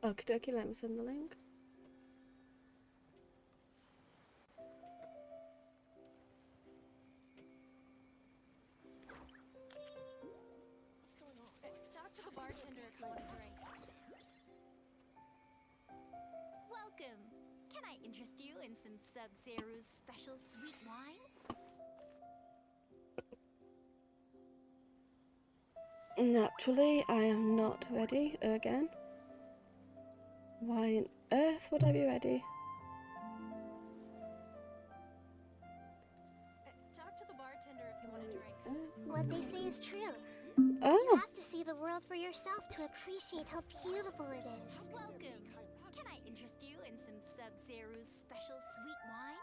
Okie dokie, let me send the link. Talk to the bartender if you want a drink. Welcome. Can I interest you in some Sub-Zero's special sweet wine? Naturally, I am not ready again. Why on earth would I be ready? Talk to the bartender if you want a drink. What they say is true. Oh, You have to see the world for yourself to appreciate how beautiful it is. Welcome. Can I interest you in some Sub-Zero's special sweet wine?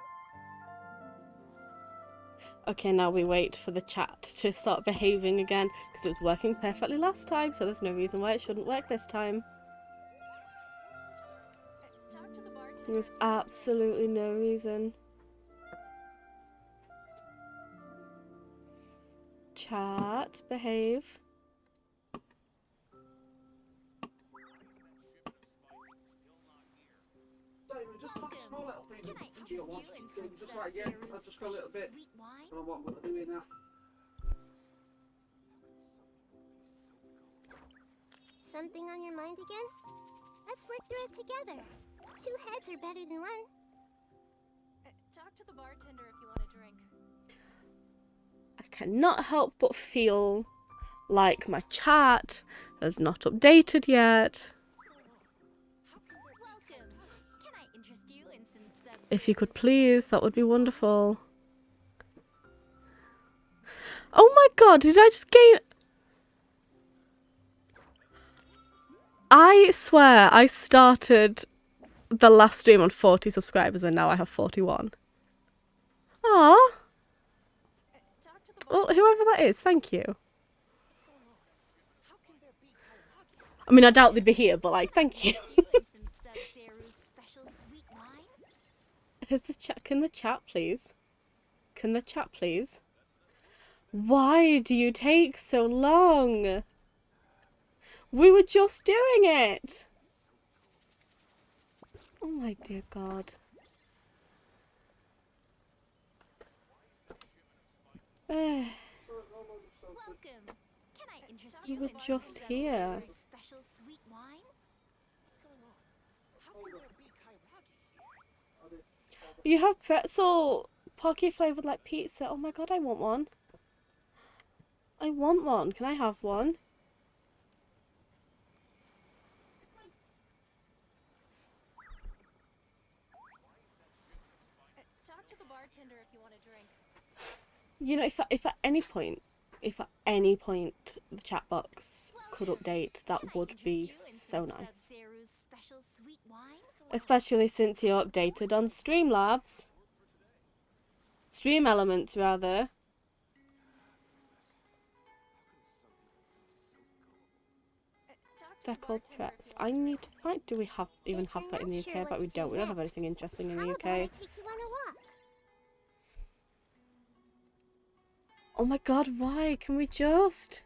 okay, now we wait for the chat to start behaving again because it was working perfectly last time, so there's no reason why it shouldn't work this time. Talk to the bartender. There's absolutely no reason. Chat, behave. Just have a small little thing. Can I interest you in some Just like, yeah, Sub-Zero's I've just got a little special bit. sweet wine? I don't know what we're doing now. Something on your mind again? Let's work through it together. Two heads are better than one. Talk to the bartender if you want a drink. I cannot help but feel like my chat has not updated yet. Welcome. Can I interest you in some Sub-Zero's If you could please, that would be wonderful. Oh my god, did I just gain... I swear I started the last stream on 40 subscribers and now I have 41. Aww. Talk to the Well, whoever that is, thank you. I mean, I doubt they'd be here, but like, thank you. you in some Sub-Zero's special sweet wine? Has the chat? Can the chat please? Can the chat please? Why do you take so long? We were just doing it. Oh my dear God. Welcome. Can I interest We you were in just some here. Sub-Zero's special sweet wine? You have pretzel pocky flavored like pizza. Oh my God, I want one. I want one. Can I have one? Talk to the bartender if you want a drink. You know, if at any point the chat box could update, that would be so nice. Sub-Zero's special sweet wine? Especially since you're updated on Streamlabs. Stream Elements, rather. Talk to They're the called bartender if pretz. you I want a need drink. to find. Do we have even If have you're that in the not UK? sure But what we to don't. do We don't have next, anything interesting in How the about I UK. take you on a walk? Oh my God, why? Can we just?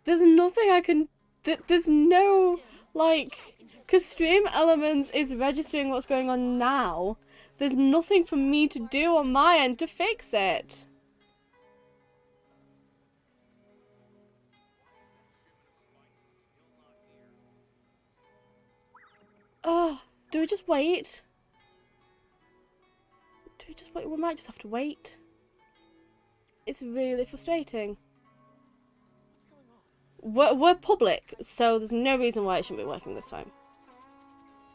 There's nothing I can. There's no like. Because Stream Elements is registering what's going on now. There's nothing for me to do on my end to fix it. Oh, do we just wait? Do we just wait? We might just have to wait. It's really frustrating. We're public, so there's no reason why it shouldn't be working this time.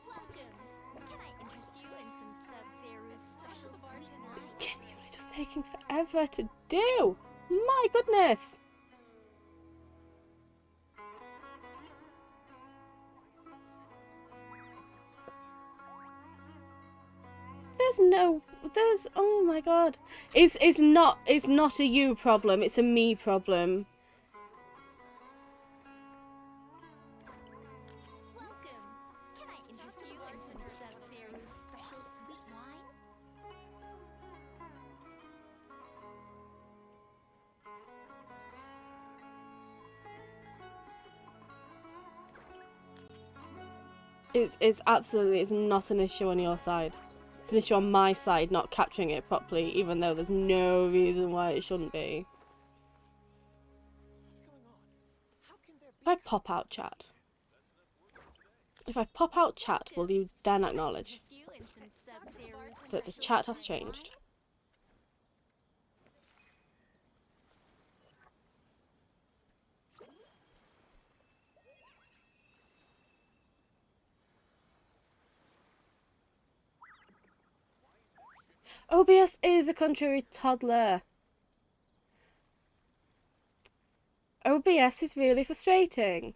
Welcome. Can I interest you in some Sub-Zero's special sweet wine? Genuinely just taking forever to do. My goodness. Oh my God. It's not a you problem, it's a me problem. Welcome. Can I interest you in some Sub-Zero's special sweet wine? It's absolutely, it's not an issue on your side. It's an issue on my side not capturing it properly, even though there's no reason why it shouldn't be. If I pop out chat. If I pop out chat, will you then acknowledge that the chat has changed? OBS is a contrary toddler. OBS is really frustrating.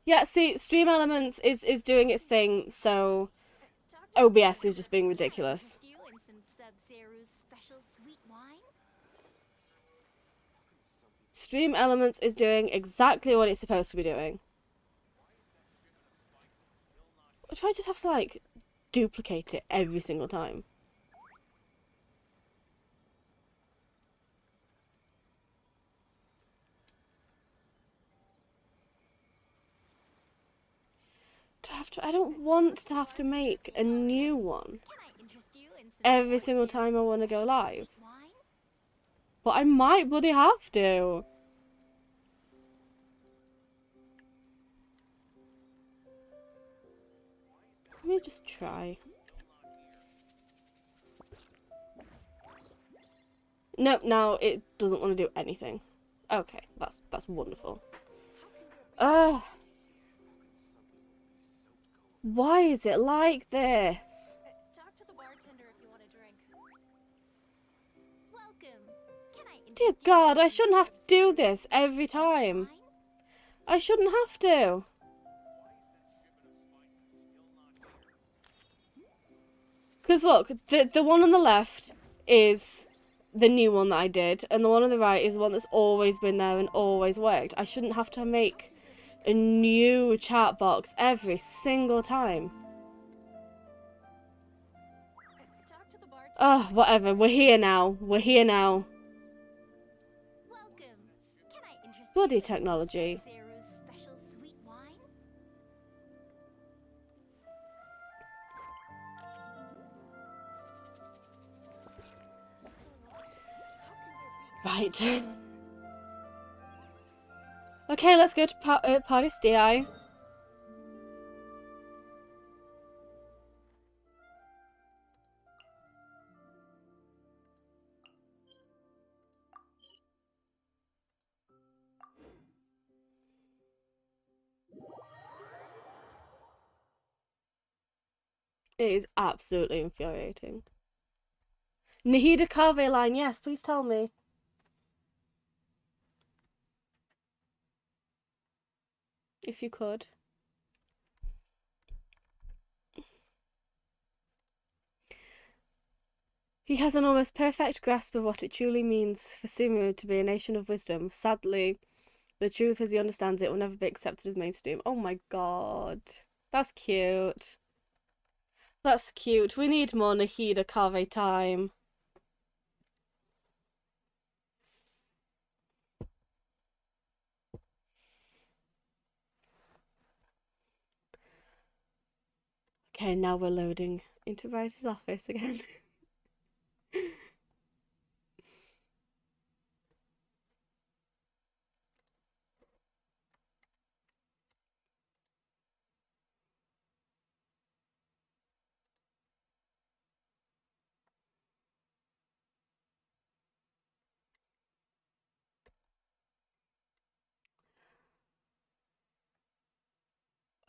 Yeah, see, Stream Elements is doing its thing, so OBS is just being ridiculous. Stream Elements is doing exactly what it's supposed to be doing. If I just have to, like, duplicate it every single time? I don't want to have to make a new one every single time I want to go live. But I might bloody have to. Let me just try. Nope, now it doesn't want to do anything. Okay, that's wonderful. Why is it like this? Talk to the bartender if you want a drink. Welcome. Can I interest Dear you God, in I some shouldn't have to do sub-zero this every special time. wine? I shouldn't have to. Because look, the one on the left is the new one that I did, and the one on the right is the one that's always been there and always worked. I shouldn't have to make a new chat box every single time. Talk to the bartender. Oh, whatever. We're here now. We're here now. Welcome. Can I interest Bloody you in some technology. Sub-Zero's special sweet wine? Right. Okay, let's go to Party's DI. It is absolutely infuriating. Nahida Carve line, yes, please tell me. If you could. He has an almost perfect grasp of what it truly means for Sumeru to be a nation of wisdom. Sadly, the truth as he understands it will never be accepted as mainstream. Oh my god. That's cute. That's cute. We need more Nahida Carve time. Okay, now we're loading into Rise's office again.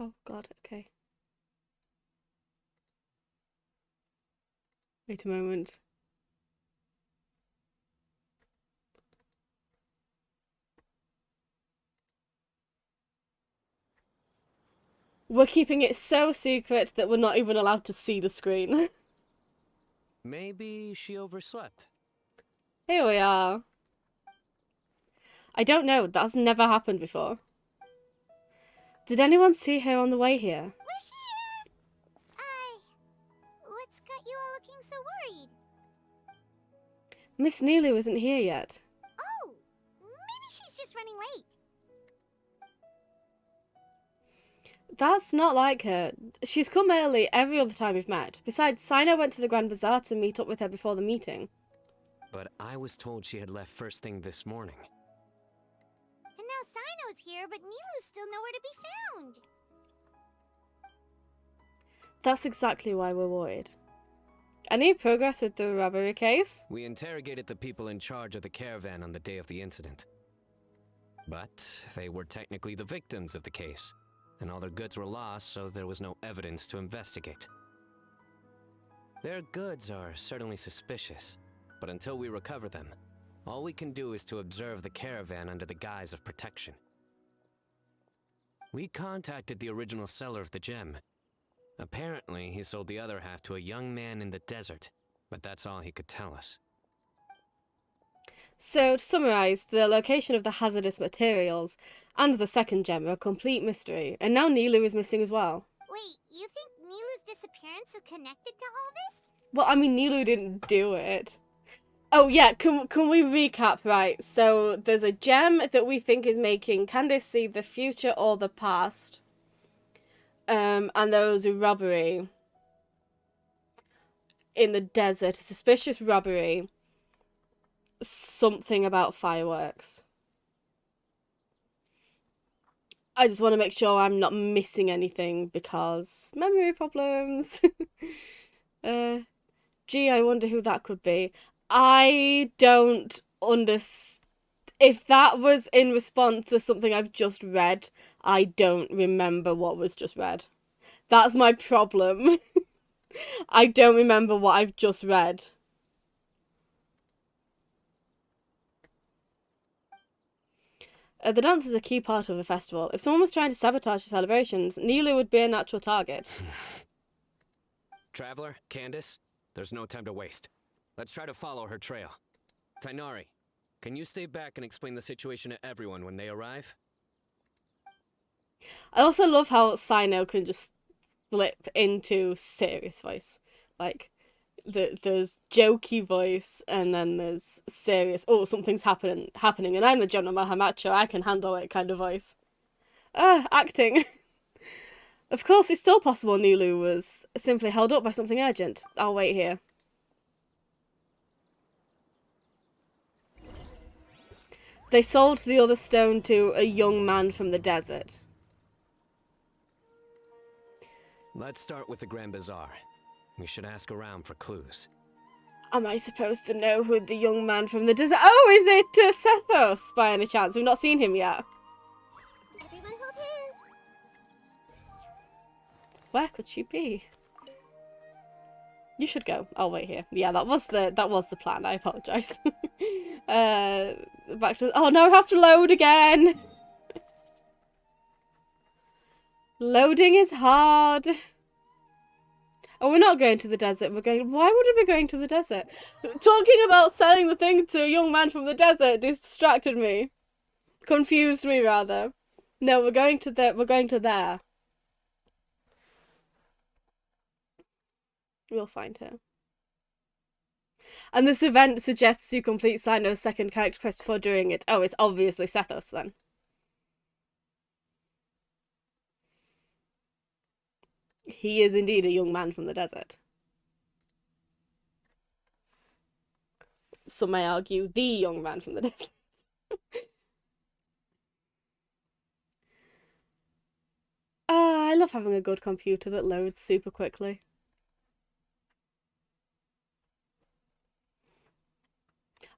Oh god, okay. Wait a moment. We're keeping it so secret that we're not even allowed to see the screen. Maybe she overslept. Here we are. I don't know, that's never happened before. Did anyone see her on the way here? We're here! What's got you all looking so worried? Miss Neely wasn't here yet. Oh, maybe she's just running late. That's not like her. She's come early every other time we've met. Besides, Sino went to the Grand Bazaar to meet up with her before the meeting. But I was told she had left first thing this morning. And now Sino's here, but Nilu's still nowhere to be found. That's exactly why we're worried. Any progress with the robbery case? We interrogated the people in charge of the caravan on the day of the incident. But they were technically the victims of the case, and all their goods were lost, so there was no evidence to investigate. Their goods are certainly suspicious, but until we recover them, all we can do is to observe the caravan under the guise of protection. We contacted the original seller of the gem. Apparently, he sold the other half to a young man in the desert, but that's all he could tell us. So, to summarise, the location of the hazardous materials and the second gem are a complete mystery, and now Nilu is missing as well. Wait, you think Nilu's disappearance is connected to all this? Well, I mean, Nilu didn't do it. Oh yeah, can we recap, right? So, there's a gem that we think is making Candice see the future or the past. And there was a robbery in the desert, a suspicious robbery. Something about fireworks. I just want to make sure I'm not missing anything because memory problems. Gee, I wonder who that could be. I don't understand. If that was in response to something I've just read, I don't remember what was just read. That's my problem. I don't remember what I've just read. The dance is a key part of the festival. If someone was trying to sabotage the celebrations, Nilu would be a natural target. Traveler, Candice, there's no time to waste. Let's try to follow her trail. Tainari, can you stay back and explain the situation to everyone when they arrive? I also love how Sino can just slip into serious voice. Like, there's jokey voice, and then there's serious, oh, something's happening, and I'm the General Hamacho, I can handle it kind of voice. Acting. Of course, it's still possible Nilu was simply held up by something urgent. I'll wait here. They sold the other stone to a young man from the desert. Let's start with the Grand Bazaar. We should ask around for clues. Am I supposed to know who the young man from the desert... Oh, is it Sethos, by any chance? We've not seen him yet. Everyone hold hands. Where could she be? You should go. I'll wait here. Yeah, that was the plan. I apologise. Back to... Oh, no, I have to load again. Loading is hard. Oh, we're not going to the desert. We're going... Why would we be going to the desert? Talking about selling the thing to a young man from the desert distracted me. Confused me, rather. No, we're going to there. We'll find her. And this event suggests you complete Sino's second character quest before doing it. Oh, it's obviously Sethos then. He is indeed a young man from the desert. Some may argue the young man from the desert. I love having a good computer that loads super quickly.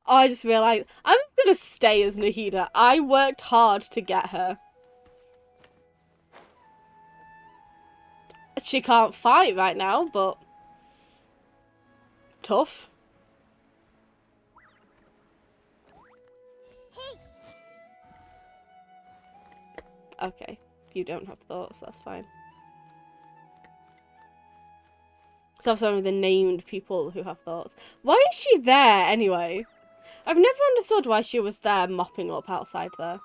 Oh, I just realised I'm gonna stay as Nahida. I worked hard to get her. She can't fight right now, but tough. Okay, you don't have thoughts, that's fine. So it's only the named people who have thoughts. Why is she there anyway? I've never understood why she was there mopping up outside there.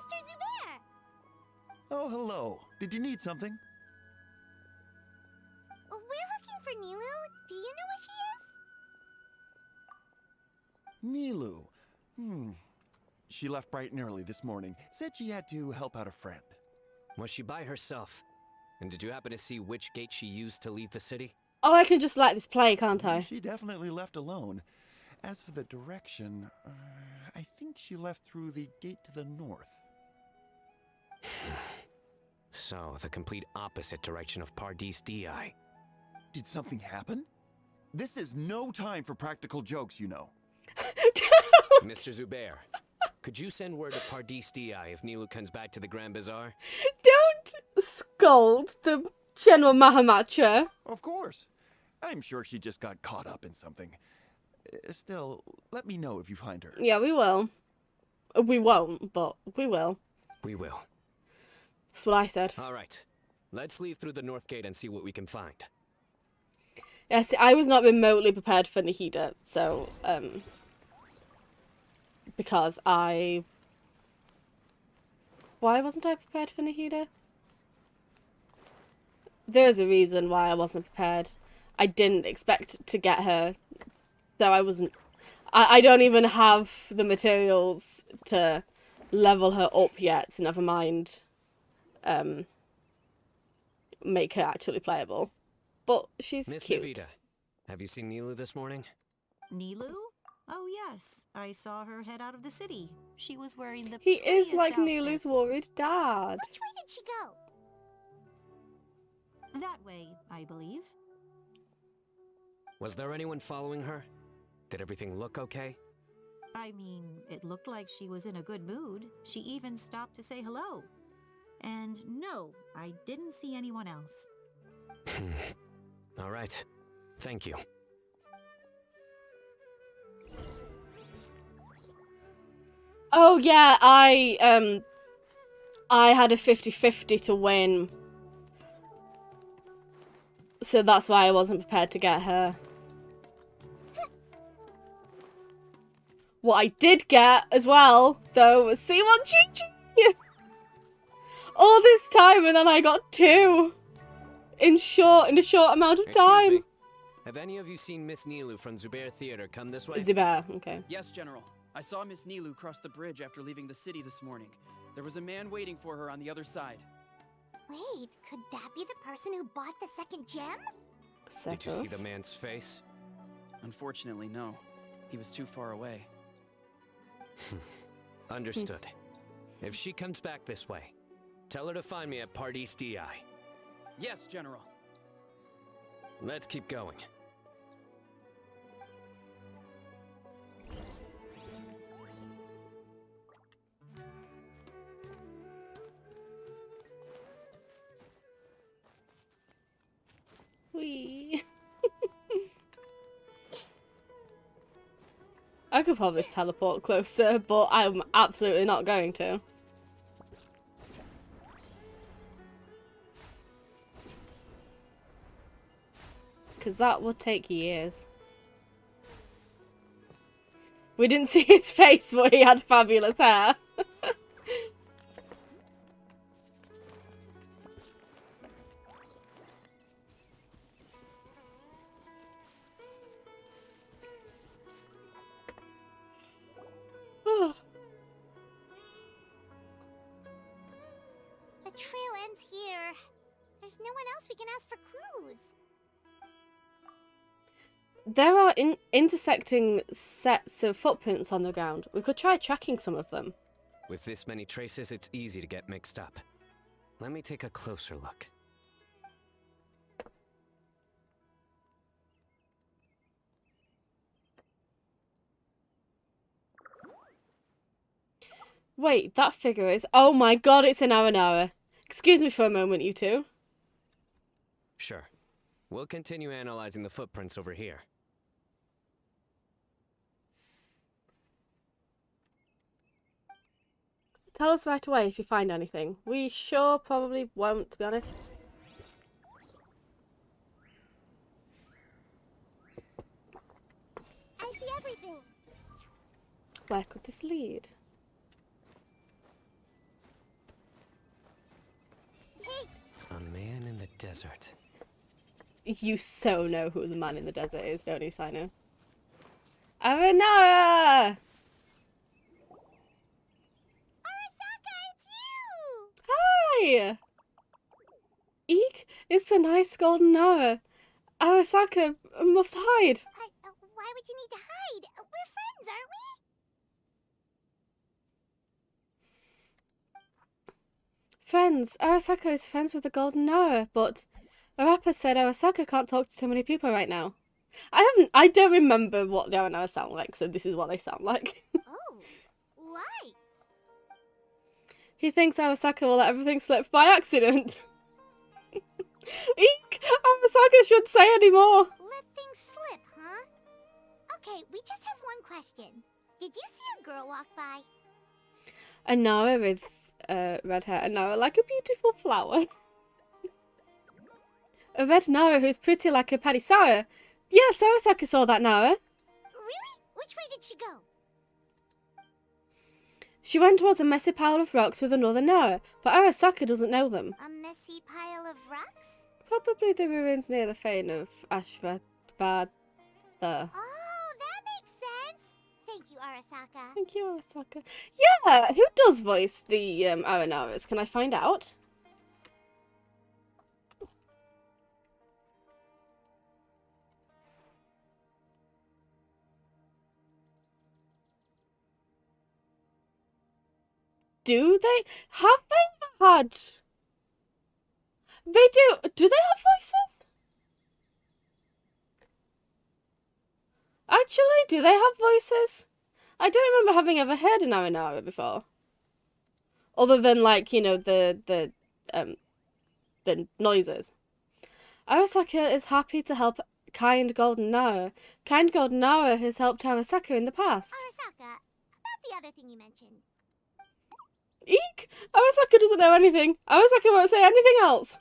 Mr. Zubair! Oh, hello. Did you need something? We're looking for Nilu. Do you know where she is? Nilu. She left bright and early this morning. Said she had to help out a friend. Was she by herself? And did you happen to see which gate she used to leave the city? Oh, I can just let this play, can't I? She definitely left alone. As for the direction, I think she left through the gate to the north. So, the complete opposite direction of Pardis Di. Did something happen? This is no time for practical jokes, you know. Mr. Zubair, could you send word to Pardis Di if Nilu comes back to the Grand Bazaar? Don't scold the General Mahamacha. Of course. I'm sure she just got caught up in something. Still, let me know if you find her. Yeah, we will. We won't, but we will. We will. That's what I said. All right. Let's leave through the north gate and see what we can find. Yes, I was not remotely prepared for Nahida, so, because why wasn't I prepared for Nahida? There's a reason why I wasn't prepared. I didn't expect to get her, so I wasn't... I don't even have the materials to level her up yet, so never mind make her actually playable. But she's Miss cute. Navita, have you seen Nilu this morning? Nilu? Oh yes, I saw her head out of the city. She was wearing the He is prettiest like outfit. Nilu's worried dad. Which way did she go? That way, I believe. Was there anyone following her? Did everything look okay? I mean, it looked like she was in a good mood. She even stopped to say hello. And no, I didn't see anyone else. All right. Thank you. Oh yeah, I had a 50-50 to win. So that's why I wasn't prepared to get her. What I did get as well, though, was C1 Chi-Chi! All this time, and then I got 2 in a short amount of Excuse time. me. Have any of you seen Miss Nilu from Zubair Theater come this way? Zubair, okay. Yes, General. I saw Miss Nilu cross the bridge after leaving the city this morning. There was a man waiting for her on the other side. Wait, could that be the person who bought the second gem? Did you see the Setos. man's face? Unfortunately, no. He was too far away. Understood. If she comes back this way, tell her to find me at Pardis Di. Yes, General. Let's keep going. Whee. I could probably teleport closer, but I'm absolutely not going to. Because that would take years. We didn't see his face, but he had fabulous hair. The trail ends here. There's no one else we can ask for clues. There are intersecting sets of footprints on the ground. We could try tracking some of them. With this many traces, it's easy to get mixed up. Let me take a closer look. Wait, that figure is... Oh my god, it's an Aranara. Excuse me for a moment, you two. Sure. We'll continue analyzing the footprints over here. Tell us right away if you find anything. We sure probably won't, to be honest. I see everything. Where could this lead? desert. You so know who the man in the desert is, don't you, Sino? Aranara! Arasaka, it's you! Hi! Eek, it's the nice golden hour. Arasaka must hide. Why would you need to hide? We're friends, aren't we? Friends, Arasaka is friends with the golden hour, but Arapa said Arasaka can't talk to too many people right now. I don't remember what the Aranara sound like, so this is what they sound like. Oh, why? He thinks Arasaka will let everything slip by accident. Eek! Arasaka shouldn't say anymore. Let things slip, huh? Okay, we just have one question. Did you see a girl walk by? A Nara with red hair, a Nara like a beautiful flower. A red Nara who's pretty like a Padisara. Yes, Arasaka saw that Nara. Really? Which way did she go? She went towards a messy pile of rocks with another Nara, but Arasaka doesn't know them. A messy pile of rocks? Probably the ruins near the fane of Ashvada. Oh, that makes sense. Thank you, Arasaka. Thank you, Arasaka. Yeah, who does voice the Aranaras? Can I find out? Do they? Have they had? They do. Do they have voices? Actually, do they have voices? I don't remember having ever heard an Aranara before. Other than, like, you know, the noises. Arasaka is happy to help Kind Golden Nara. Kind Golden Nara has helped Arasaka in the past. Arasaka, about the other thing you mentioned. Eek! Arasaka doesn't know anything. Arasaka won't say anything else.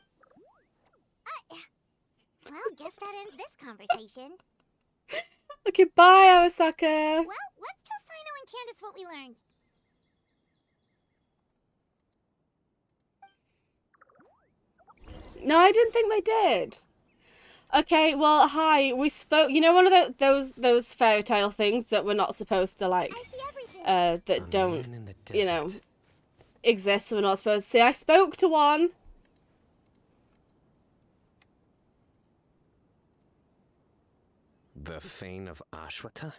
Well, guess that ends this conversation. Okay, bye, Arasaka. Well, let's tell Sino and Candice what we learned. No, I didn't think they did. Okay, well, hi. We spoke. You know, one of those fairy tale things that we're not supposed to like. I see everything. That A don't, man in the you know, desert. exist. So we're not supposed to see. I spoke to one. The fane of Ashwata?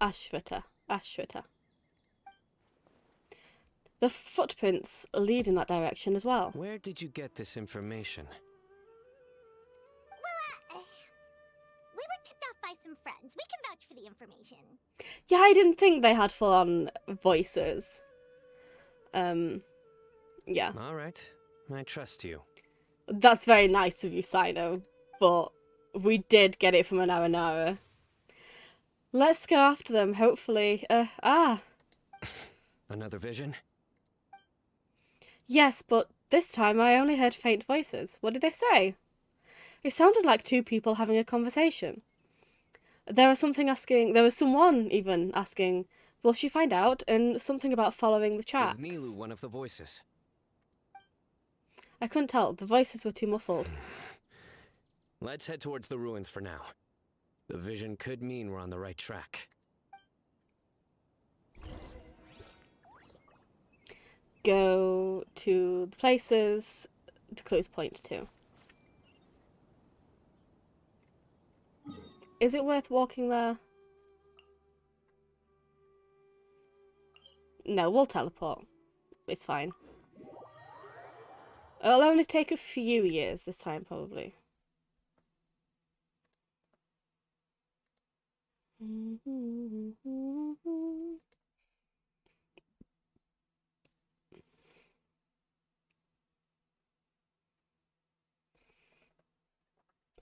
Ashvata. The footprints lead in that direction as well. Where did you get this information? Well, we were tipped off by some friends. We can vouch for the information. Yeah, I didn't think they had full-on voices. Yeah. All right, I trust you. That's very nice of you, Sino, but we did get it from an Aranara. Let's go after them, hopefully. Another vision? Yes, but this time I only heard faint voices. What did they say? It sounded like two people having a conversation. There was someone even asking, will she find out? And something about following the tracks. Is Nilu one of the voices? I couldn't tell. The voices were too muffled. Let's head towards the ruins for now. The vision could mean we're on the right track. Go to the places the clues point to. Is it worth walking there? No, we'll teleport. It's fine. It'll only take a few years this time, probably.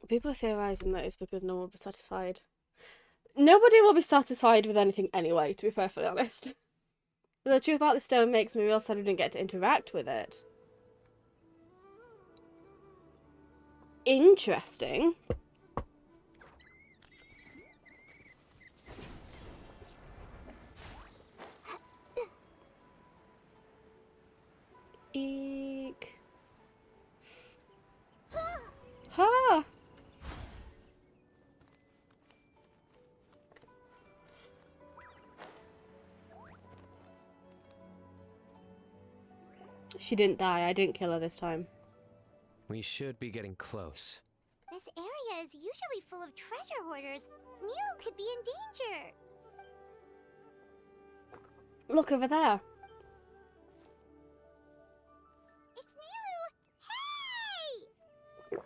People are theorizing that it's because no one will be satisfied. Nobody will be satisfied with anything anyway, to be perfectly honest. But the truth about the stone makes me real sad we didn't get to interact with it. Interesting. Eek. She didn't die. I didn't kill her this time. We should be getting close. This area is usually full of treasure hoarders. Nilo could be in danger. Look over there. It's Nilo! Hey!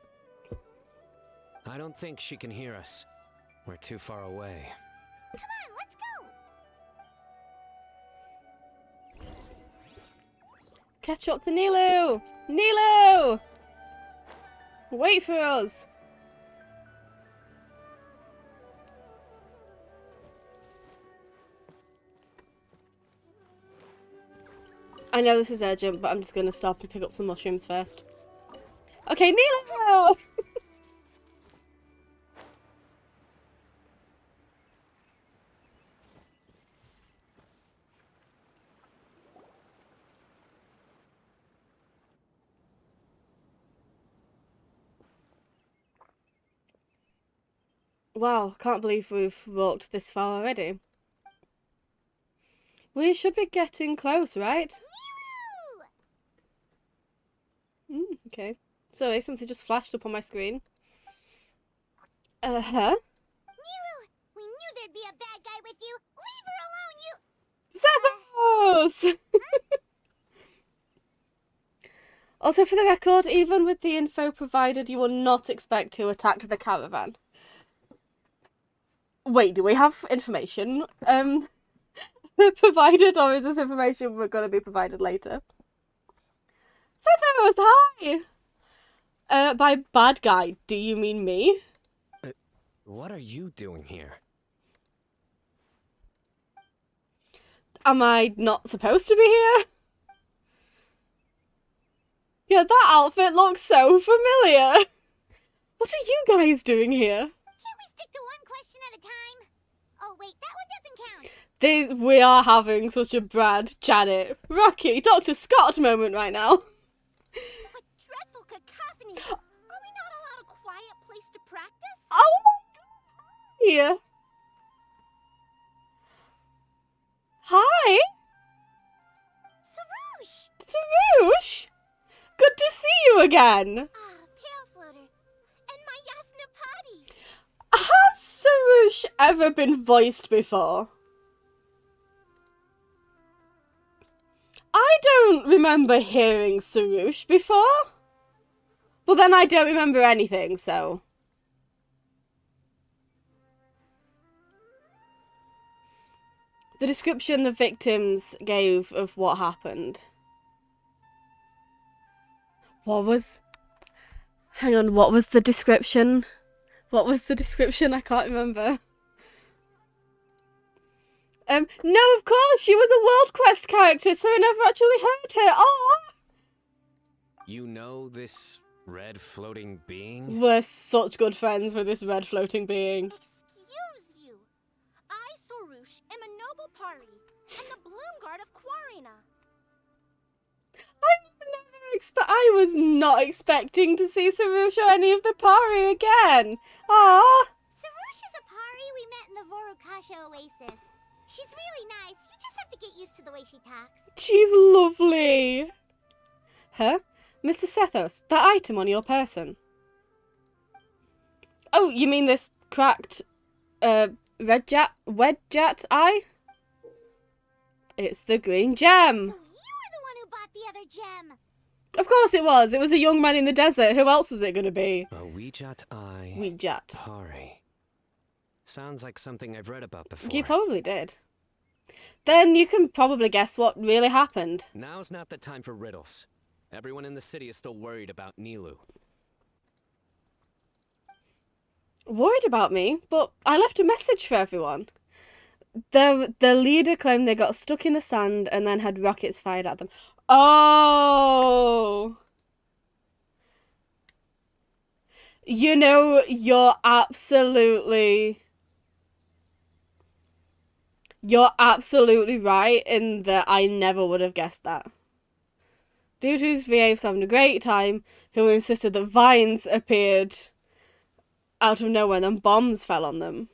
I don't think she can hear us. We're too far away. Come on, let's go! Catch up to Nilo! Nilo! Wait for us! I know this is urgent, but I'm just gonna stop and pick up some mushrooms first. Okay, Nilo! Wow, can't believe we've walked this far already. We should be getting close, right? Okay. Sorry, something just flashed up on my screen. Uh-huh. Nilo! We knew there'd be a bad guy with you! Leave her alone, you... Zethos! Also, for the record, even with the info provided, you will not expect to attack the caravan. Wait, do we have information provided, or is this information we're going to be provided later? Zethos, hi! By bad guy, do you mean me? What are you doing here? Am I not supposed to be here? Yeah, that outfit looks so familiar. What are you guys doing here? Can't we stick to one question at a time? Oh wait, that one doesn't count. We are having such a Brad, Janet, Rocky, Dr. Scott moment right now. What dreadful cacophony! Are we not allowed a quiet place to practice? Oh my god! Hi! Sarouche! Sarouche! Good to see you again! Ah, Pale Floater. And my Yasnapati. Has Sarouche ever been voiced before? I don't remember hearing Sarouche before. Well, then I don't remember anything, so... The description the victims gave of what happened. What was... Hang on, what was the description? What was the description? I can't remember. No, of course, she was a World Quest character, so I never actually heard her. Oh! You know this red floating being? We're such good friends with this red floating being. Excuse you. I, Sarouche, am a noble pari, and the bloom guard of Quarina. I was not expecting to see Sarouche or any of the Pari again. Ah, Sarouche is a pari we met in the Vorukasha Oasis. She's really nice. You just have to get used to the way she talks. she's lovely. Huh? Mr. Sethos, that item on your person. Oh, you mean this cracked, wedjat eye? It's the green gem. So you were the one who bought the other gem. Of course it was. It was a young man in the desert. Who else was it going to be? A Weejat eye. Weejat. Pari. Sounds like something I've read about before. You probably did. Then you can probably guess what really happened. Now's not the time for riddles. Everyone in the city is still worried about Nilo. Worried about me, but I left a message for everyone. The leader claimed they got stuck in the sand and then had rockets fired at them. Oh! You know, you're absolutely right in that I never would have guessed that. Dude whose VA was having a great time, who insisted that vines appeared out of nowhere and then bombs fell on them.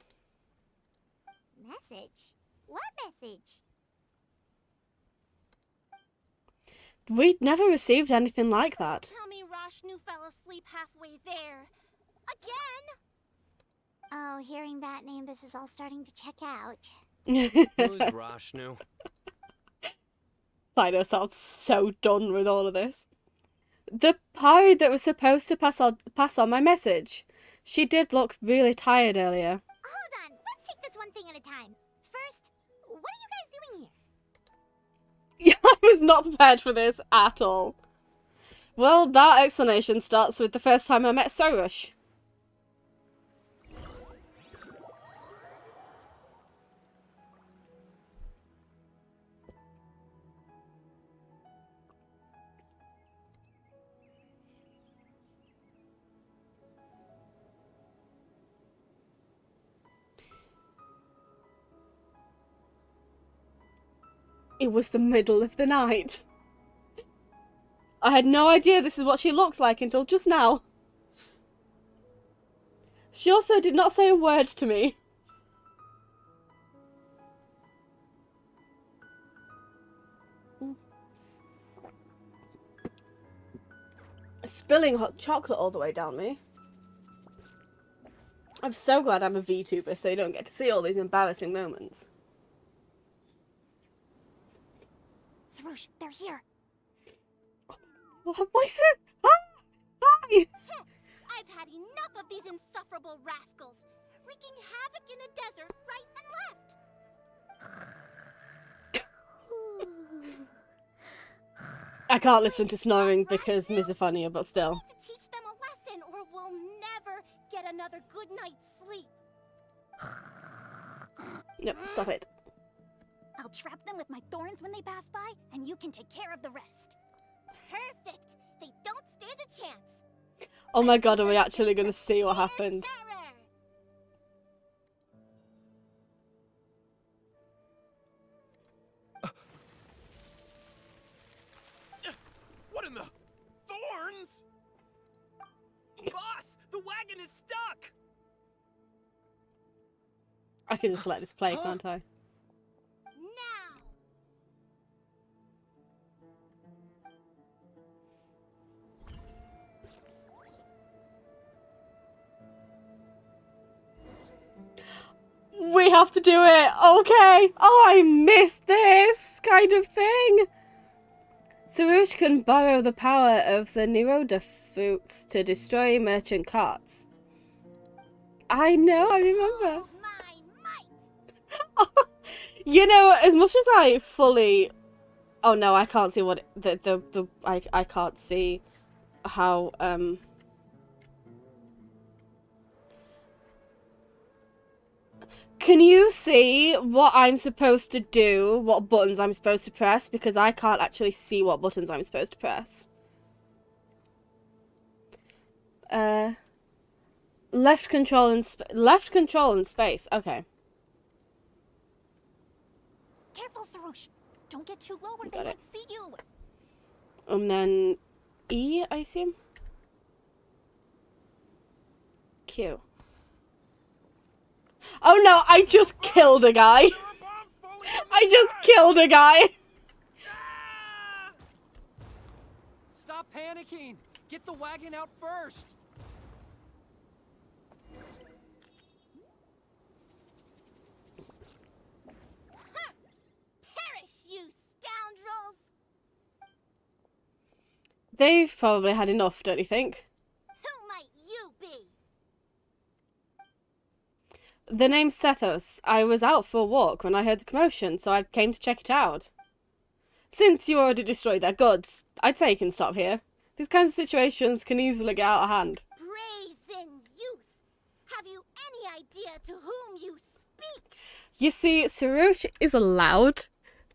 Message? What message? We'd never received anything like that. Tell me Rashnu fell asleep halfway there. Again? Oh, hearing that name, this is all starting to check out. Who's Rashnu? Fido sounds so done with all of this. The Pari that was supposed to pass on my message. She did look really tired earlier. Hold on, let's take this one thing at a time. First, what are you guys doing here? Yeah, I was not prepared for this at all. Well, that explanation starts with the first time I met Sorush. It was the middle of the night. I had no idea this is what she looked like until just now. She also did not say a word to me. Spilling hot chocolate all the way down me. I'm so glad I'm a VTuber so you don't get to see all these embarrassing moments. Sarush, they're here. What voices? Hi! I've had enough of these insufferable rascals, wreaking havoc in the desert right and left. I can't listen to snoring because misophonia, but still. I need to teach them a lesson or we'll never get another good night's sleep. Nope, stop it. I'll trap them with my thorns when they pass by, and you can take care of the rest. Perfect! They don't stand a chance. Oh my god, are we actually going to see what happened? Terror. What in the thorns? Boss, the wagon is stuck. I can just let this play, can't I? Now! We have to do it! Okay! Oh, I missed this kind of thing! Sarush can borrow the power of the Niroda fruits to destroy merchant carts. I know, I remember. Hold my might! You know, as much as I fully... Oh no, I can't see what... I can't see how, Can you see what I'm supposed to do? What buttons I'm supposed to press? Because I can't actually see what buttons I'm supposed to press. Left control and space. Okay. Careful, Sarush! Don't get too low or they Got it. might see you! And then E, I assume? Q. Oh no, I just killed a guy! I just killed a guy! Ah! Stop panicking. Get the wagon out first. Huh. Perish, you scoundrels! They've probably had enough, don't you think? Who might you be? The name's Sethos. I was out for a walk when I heard the commotion, so I came to check it out. Since you already destroyed their goods, I'd say you can stop here. These kinds of situations can easily get out of hand. Brazen youth! Have you any idea to whom you speak? You see, Sarush is allowed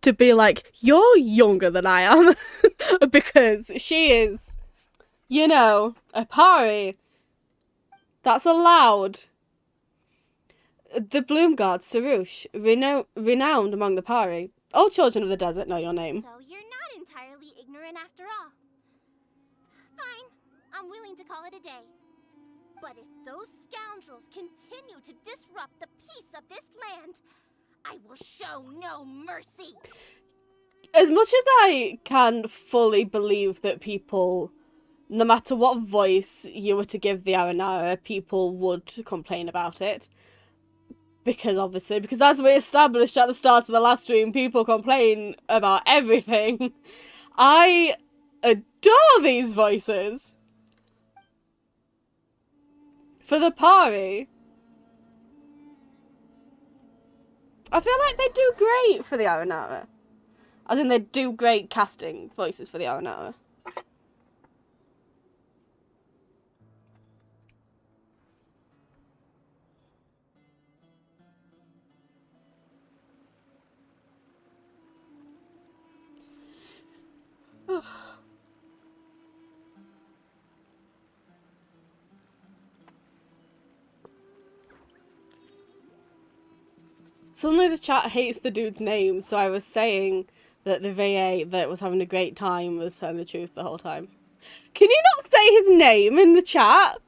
to be like, you're younger than I am, because she is, you know, a Pari. That's allowed. The Bloom Guard, Sarush, renowned among the Pari. All children of the desert know your name. So you're not entirely ignorant after all. Fine, I'm willing to call it a day. But if those scoundrels continue to disrupt the peace of this land, I will show no mercy. as much as I can fully believe that people, no matter what voice you were to give the Aranara, people would complain about it. Because as we established at the start of the last stream, people complain about everything. I adore these voices. For the Pari. I feel like they do great for the Aranara. I think they do great casting voices for the Aranara. Suddenly the chat hates the dude's name, so I was saying that the VA that was having a great time was telling the truth the whole time. Can you not say his name in the chat?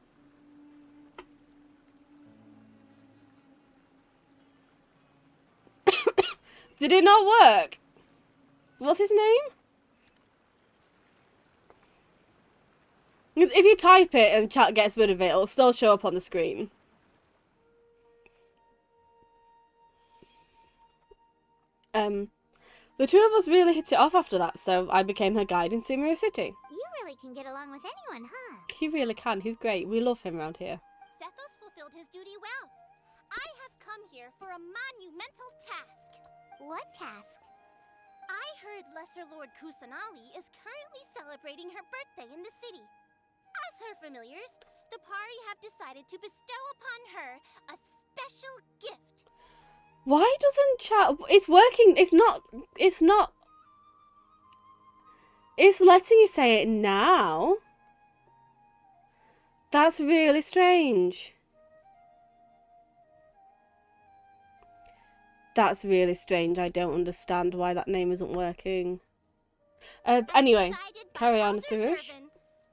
Did it not work? What's his name? If you type it and chat gets rid of it, it'll still show up on the screen. The two of us really hit it off after that, so I became her guide in Sumeru City. You really can get along with anyone, huh? He really can, he's great. We love him around here. Sethos fulfilled his duty well. I have come here for a monumental task. What task? I heard Lesser Lord Kusanali is currently celebrating her birthday in the city. As her familiars, the Pari have decided to bestow upon her a special gift. Why doesn't chat... It's working. It's not... It's letting you say it now. That's really strange. That's really strange. I don't understand why that name isn't working. Anyway, carry on, Surush.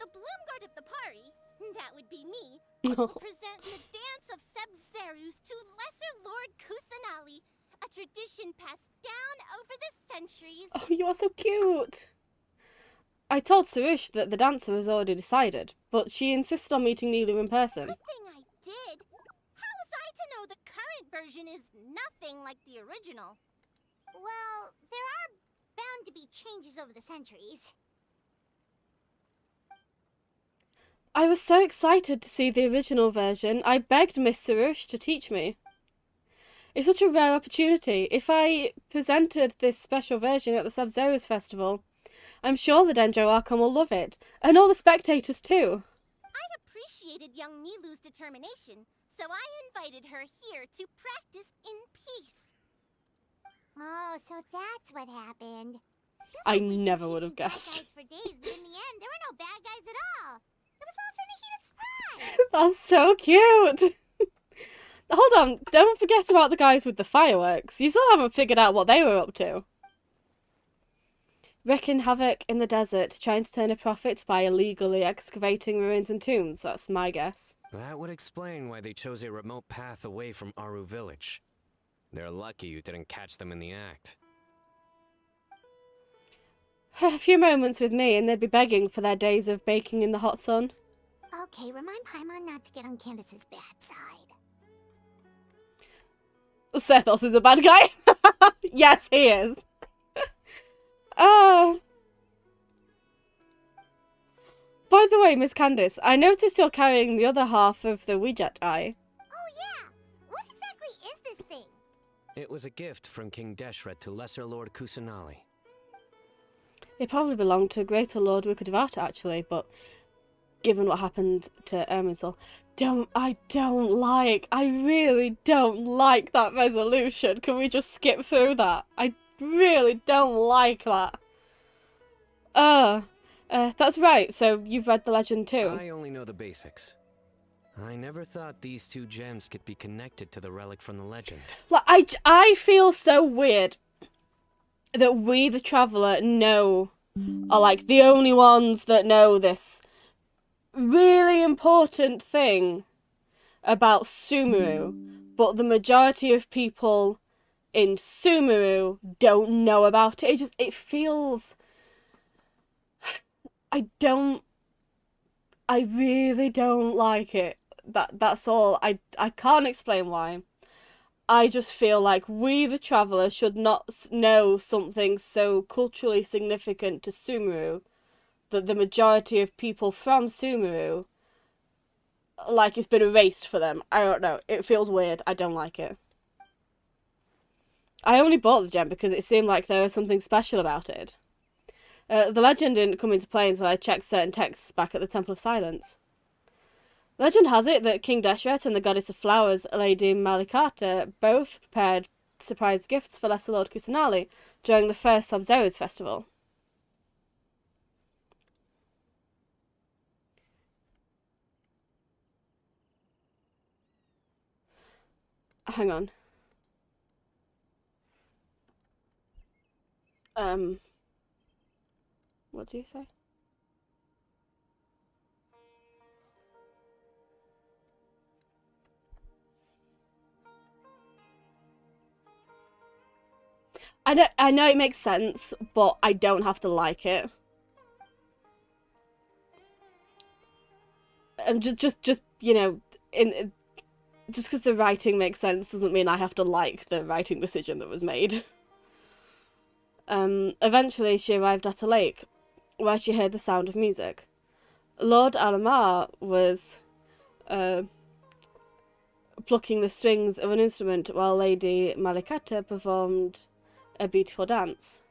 The Bloomguard of the Pari, that would be me, will present the Dance of Sebzerus to Lesser Lord Kusanali, a tradition passed down over the centuries. Oh, you are so cute. I told Surush that the dancer was already decided, but she insisted on meeting Nilu in person. Good thing I did. How was I to know the current version is nothing like the original? Well, there are bound to be changes over the centuries. I was so excited to see the original version, I begged Miss Surush to teach me. It's such a rare opportunity. If I presented this special version at the Sabzerus Festival, I'm sure the Dendro Archon will love it, and all the spectators too. I appreciated young Nilu's determination, so I invited her here to practice in peace. Oh, so that's what happened. Feels I like we've been never would have chasing bad guessed. guys for days, but in the end, there were no bad guys at all. It was all for the heat of surprise. That's so cute. Hold on, don't forget about the guys with the fireworks. You still haven't figured out what they were up to. Wreaking havoc in the desert, trying to turn a profit by illegally excavating ruins and tombs. That's my guess. That would explain why they chose a remote path away from Aru village. They're lucky you didn't catch them in the act. A few moments with me and they'd be begging for their days of baking in the hot sun. Okay, remind Paimon not to get on Candace's bad side. Sethos is a bad guy. Yes, he is. By the way, Miss Candice, I noticed you're carrying the other half of the Ouija eye. Oh yeah! What exactly is this thing? It was a gift from King Deshret to Lesser Lord Kusanali. It probably belonged to Greater Lord Rukadevata, actually, but given what happened to Erminsul, I really don't like that resolution. Can we just skip through that? I really don't like that. That's right, so you've read the legend too. I only know the basics. I never thought these two gems could be connected to the relic from the legend. Like, I feel so weird that we, the Traveller, are like the only ones that know this really important thing about Sumeru, but the majority of people in Sumeru don't know about it. It feels... I really don't like it. That's all. I can't explain why. I just feel like we, the traveller, should not know something so culturally significant to Sumeru that the majority of people from Sumeru, like, it's been erased for them. I don't know. It feels weird. I don't like it. I only bought the gem because it seemed like there was something special about it. The legend didn't come into play until I checked certain texts back at the Temple of Silence. Legend has it that King Deshret and the Goddess of Flowers, Lady Malikata, both prepared surprise gifts for Lesser Lord Kusanali during the first Sub-Zero's festival. Hang on. What do you say? I know it makes sense, but I don't have to like it. Just you know, just because the writing makes sense doesn't mean I have to like the writing decision that was made. Eventually she arrived at a lake, where she heard the sound of music. Lord Alamar was plucking the strings of an instrument while Lady Malikata performed a beautiful dance.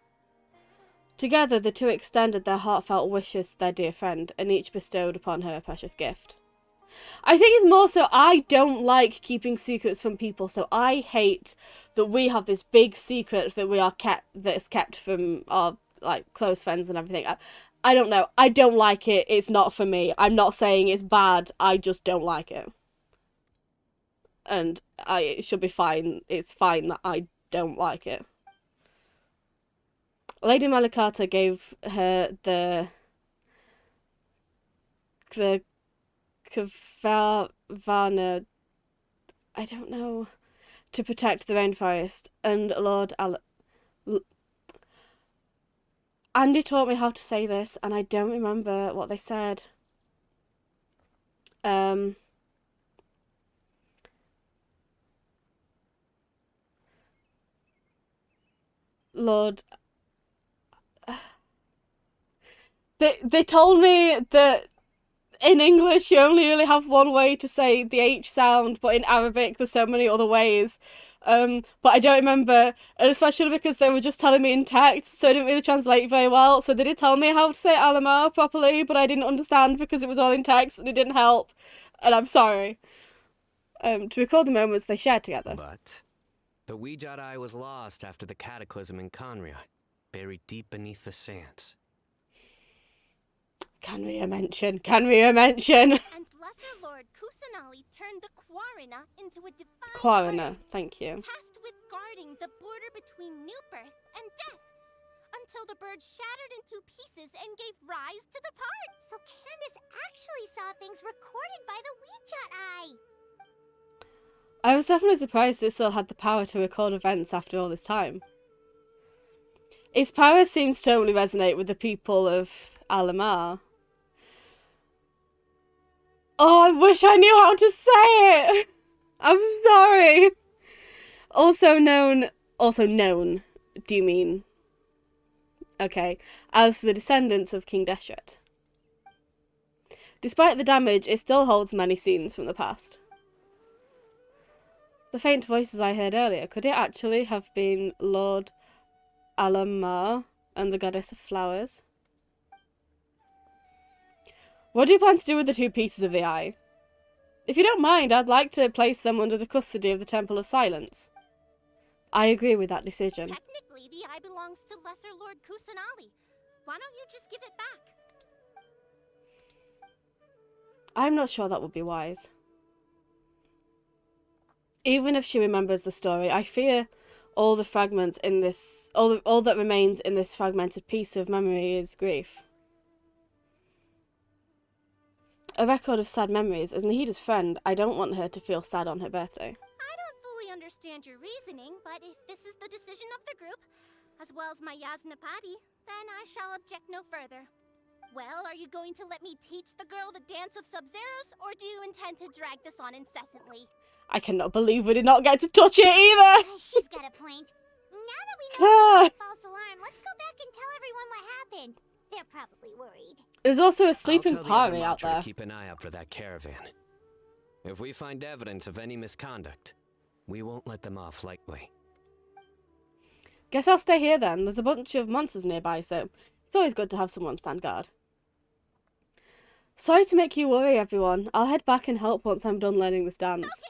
Together the two extended their heartfelt wishes to their dear friend, and each bestowed upon her a precious gift. I think it's more so I don't like keeping secrets from people, so I hate that we have this big secret that's kept from our, like, close friends and everything. I don't know. I don't like it. It's not for me. I'm not saying it's bad. I just don't like it. And it should be fine. It's fine that I don't like it. Lady Malikata gave her the Kavana, I don't know, to protect the rainforest, and Andy taught me how to say this, and I don't remember what they said. Lord... They told me that in English you only really have one way to say the H sound, but in Arabic there's so many other ways. But I don't remember, and especially because they were just telling me in text, so I didn't really translate very well. So they did tell me how to say Alamar properly, but I didn't understand because it was all in text and it didn't help. And I'm sorry. To record the moments they shared together. But the wee Jedi was lost after the cataclysm in Conria, buried deep beneath the sands. Can we mention? And Lesser Lord Kusanali turned the Quarina into a divine Quarina, bird, thank you. tasked with guarding the border between new birth and death, until the bird shattered into pieces and gave rise to the parts. So Candice actually saw things recorded by the WeChat Eye. I was definitely surprised it still had the power to record events after all this time. Its power seems to totally resonate with the people of Alamar. Oh, I wish I knew how to say it! I'm sorry! Also known, do you mean? Okay, as the descendants of King Deshret. Despite the damage, it still holds many scenes from the past. The faint voices I heard earlier, could it actually have been Lord Alamar and the Goddess of Flowers? What do you plan to do with the two pieces of the eye? If you don't mind, I'd like to place them under the custody of the Temple of Silence. I agree with that decision. Technically, the eye belongs to Lesser Lord Kusanali. Why don't you just give it back? I'm not sure that would be wise. Even if she remembers the story, I fear all the fragments in this, all that remains in this fragmented piece of memory is grief. A record of sad memories. As Nahida's friend, I don't want her to feel sad on her birthday. I don't fully understand understand your reasoning, but if this is the decision of the group, as well as my Yasnapati, then I shall object no further. Well, are you going to let me teach the girl the dance of Sub-Zeros, or do you intend to drag this on incessantly? I cannot believe we did not get to touch it either. She's got a point. Now that we know it's a false alarm, let's go back and tell everyone what happened. They're probably worried. There's also a I'll sleeping tell the other party out mantra to there. keep an eye out for that caravan. If we find evidence of any misconduct, we won't let them off lightly. Guess I'll stay here then. There's a bunch of monsters nearby, so it's always good to have someone stand guard. Sorry to make you worry, everyone. I'll head back and help once I'm done learning this dance. Focus!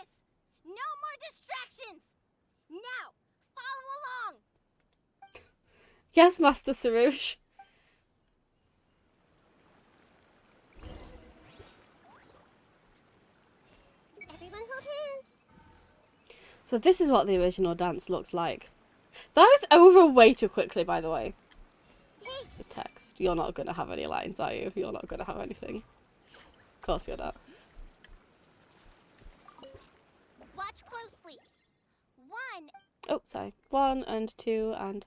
No more distractions! Now, follow along! Yes, Master Sarouche. Everyone hold hands. So this is what the original dance looks like. That was over way too quickly, by the way. The text. You're not going to have any lines, are you? You're not going to have anything. Of course you're not. Watch closely. 1. Oh, sorry. 1 and 2 and...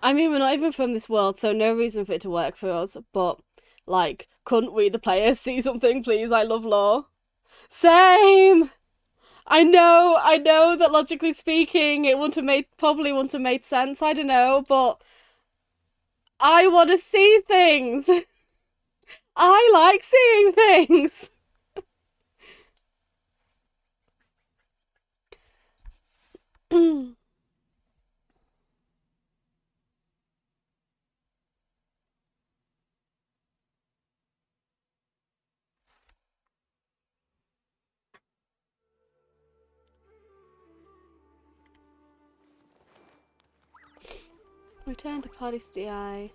I mean, we're not even from this world, so no reason for it to work for us, but, like, couldn't we, the players, see something, please? I love lore. Same! I know that logically speaking, it probably wouldn't have made sense, I don't know, but I want to see things! I like seeing things! Return to Party SDI.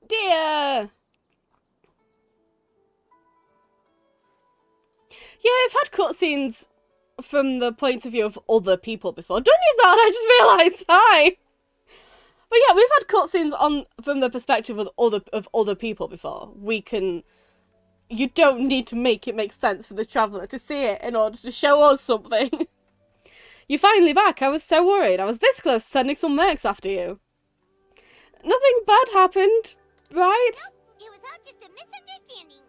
Dear! Yeah, I've had cutscenes from the point of view of other people before. Don't use that, I just realised. Hi! But yeah, we've had cutscenes from the perspective of other people before. You don't need to make it make sense for the traveller to see it in order to show us something. You're finally back. I was so worried. I was this close to sending some mercs after you. Nothing bad happened, right? It was all just a misunderstanding.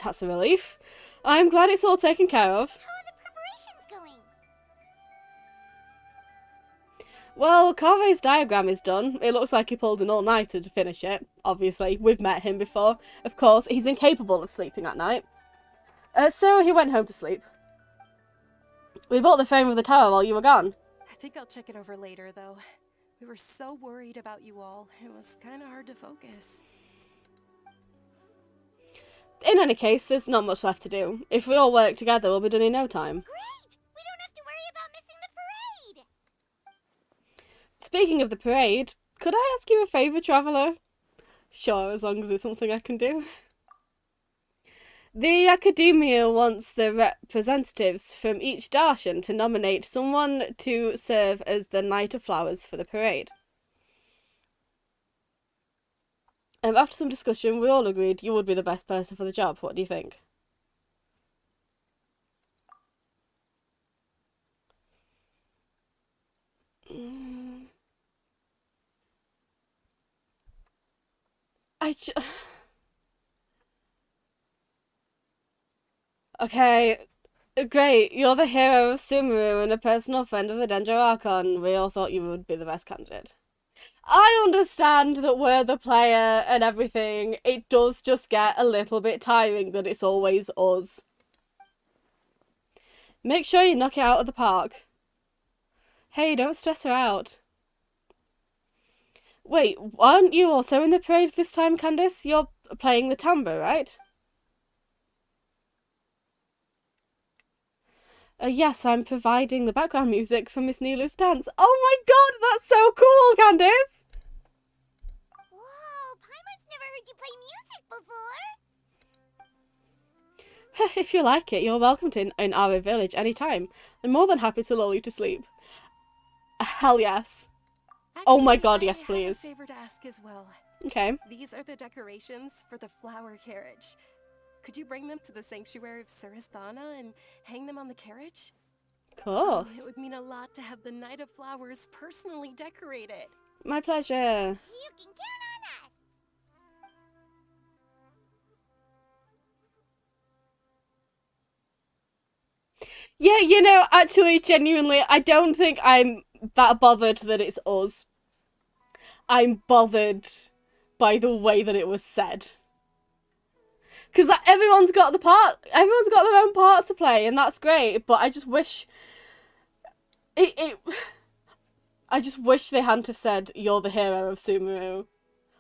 That's a relief. I'm glad it's all taken care of. How are the preparations going? Well, Carve's diagram is done. It looks like he pulled an all-nighter to finish it. Obviously, we've met him before. Of course, he's incapable of sleeping at night. So he went home to sleep. We bought the frame of the tower while you were gone. I think I'll check it over later, though. We were so worried about you all. It was kind of hard to focus. In any case, there's not much left to do. If we all work together, we'll be done in no time. Great! We don't have to worry about missing the parade! Speaking of the parade, could I ask you a favour, Traveller? Sure, as long as it's something I can do. The Academia wants the representatives from each Darshan to nominate someone to serve as the Knight of Flowers for the parade. After some discussion, we all agreed you would be the best person for the job. What do you think? Okay, great. You're the hero of Sumeru and a personal friend of the Dendro Archon. We all thought you would be the best candidate. I understand that we're the player and everything. It does just get a little bit tiring that it's always us. Make sure you knock it out of the park. Hey, don't stress her out. Wait, aren't you also in the parade this time, Candice? You're playing the tambour, right? Yes, I'm providing the background music for Miss Nilu's dance. Oh my god, that's so cool, Candice! Whoa, Paimon's never heard you play music before. If you like it, you're welcome to in our village anytime. I'm more than happy to lull you to sleep. Hell yes. Oh my god, yes, please. I have a favor to ask as well. Okay. These are the decorations for the flower carriage. Could you bring them to the sanctuary of Surasthana and hang them on the carriage? Of course. It would mean a lot to have the Night of Flowers personally decorated. My pleasure. You can count on us. Yeah, you know, actually, genuinely, I don't think I'm that bothered that it's us. I'm bothered by the way that it was said. Because like, everyone's got their own part to play, and that's great, but I just wish... I just wish they hadn't have said, you're the hero of Sumeru.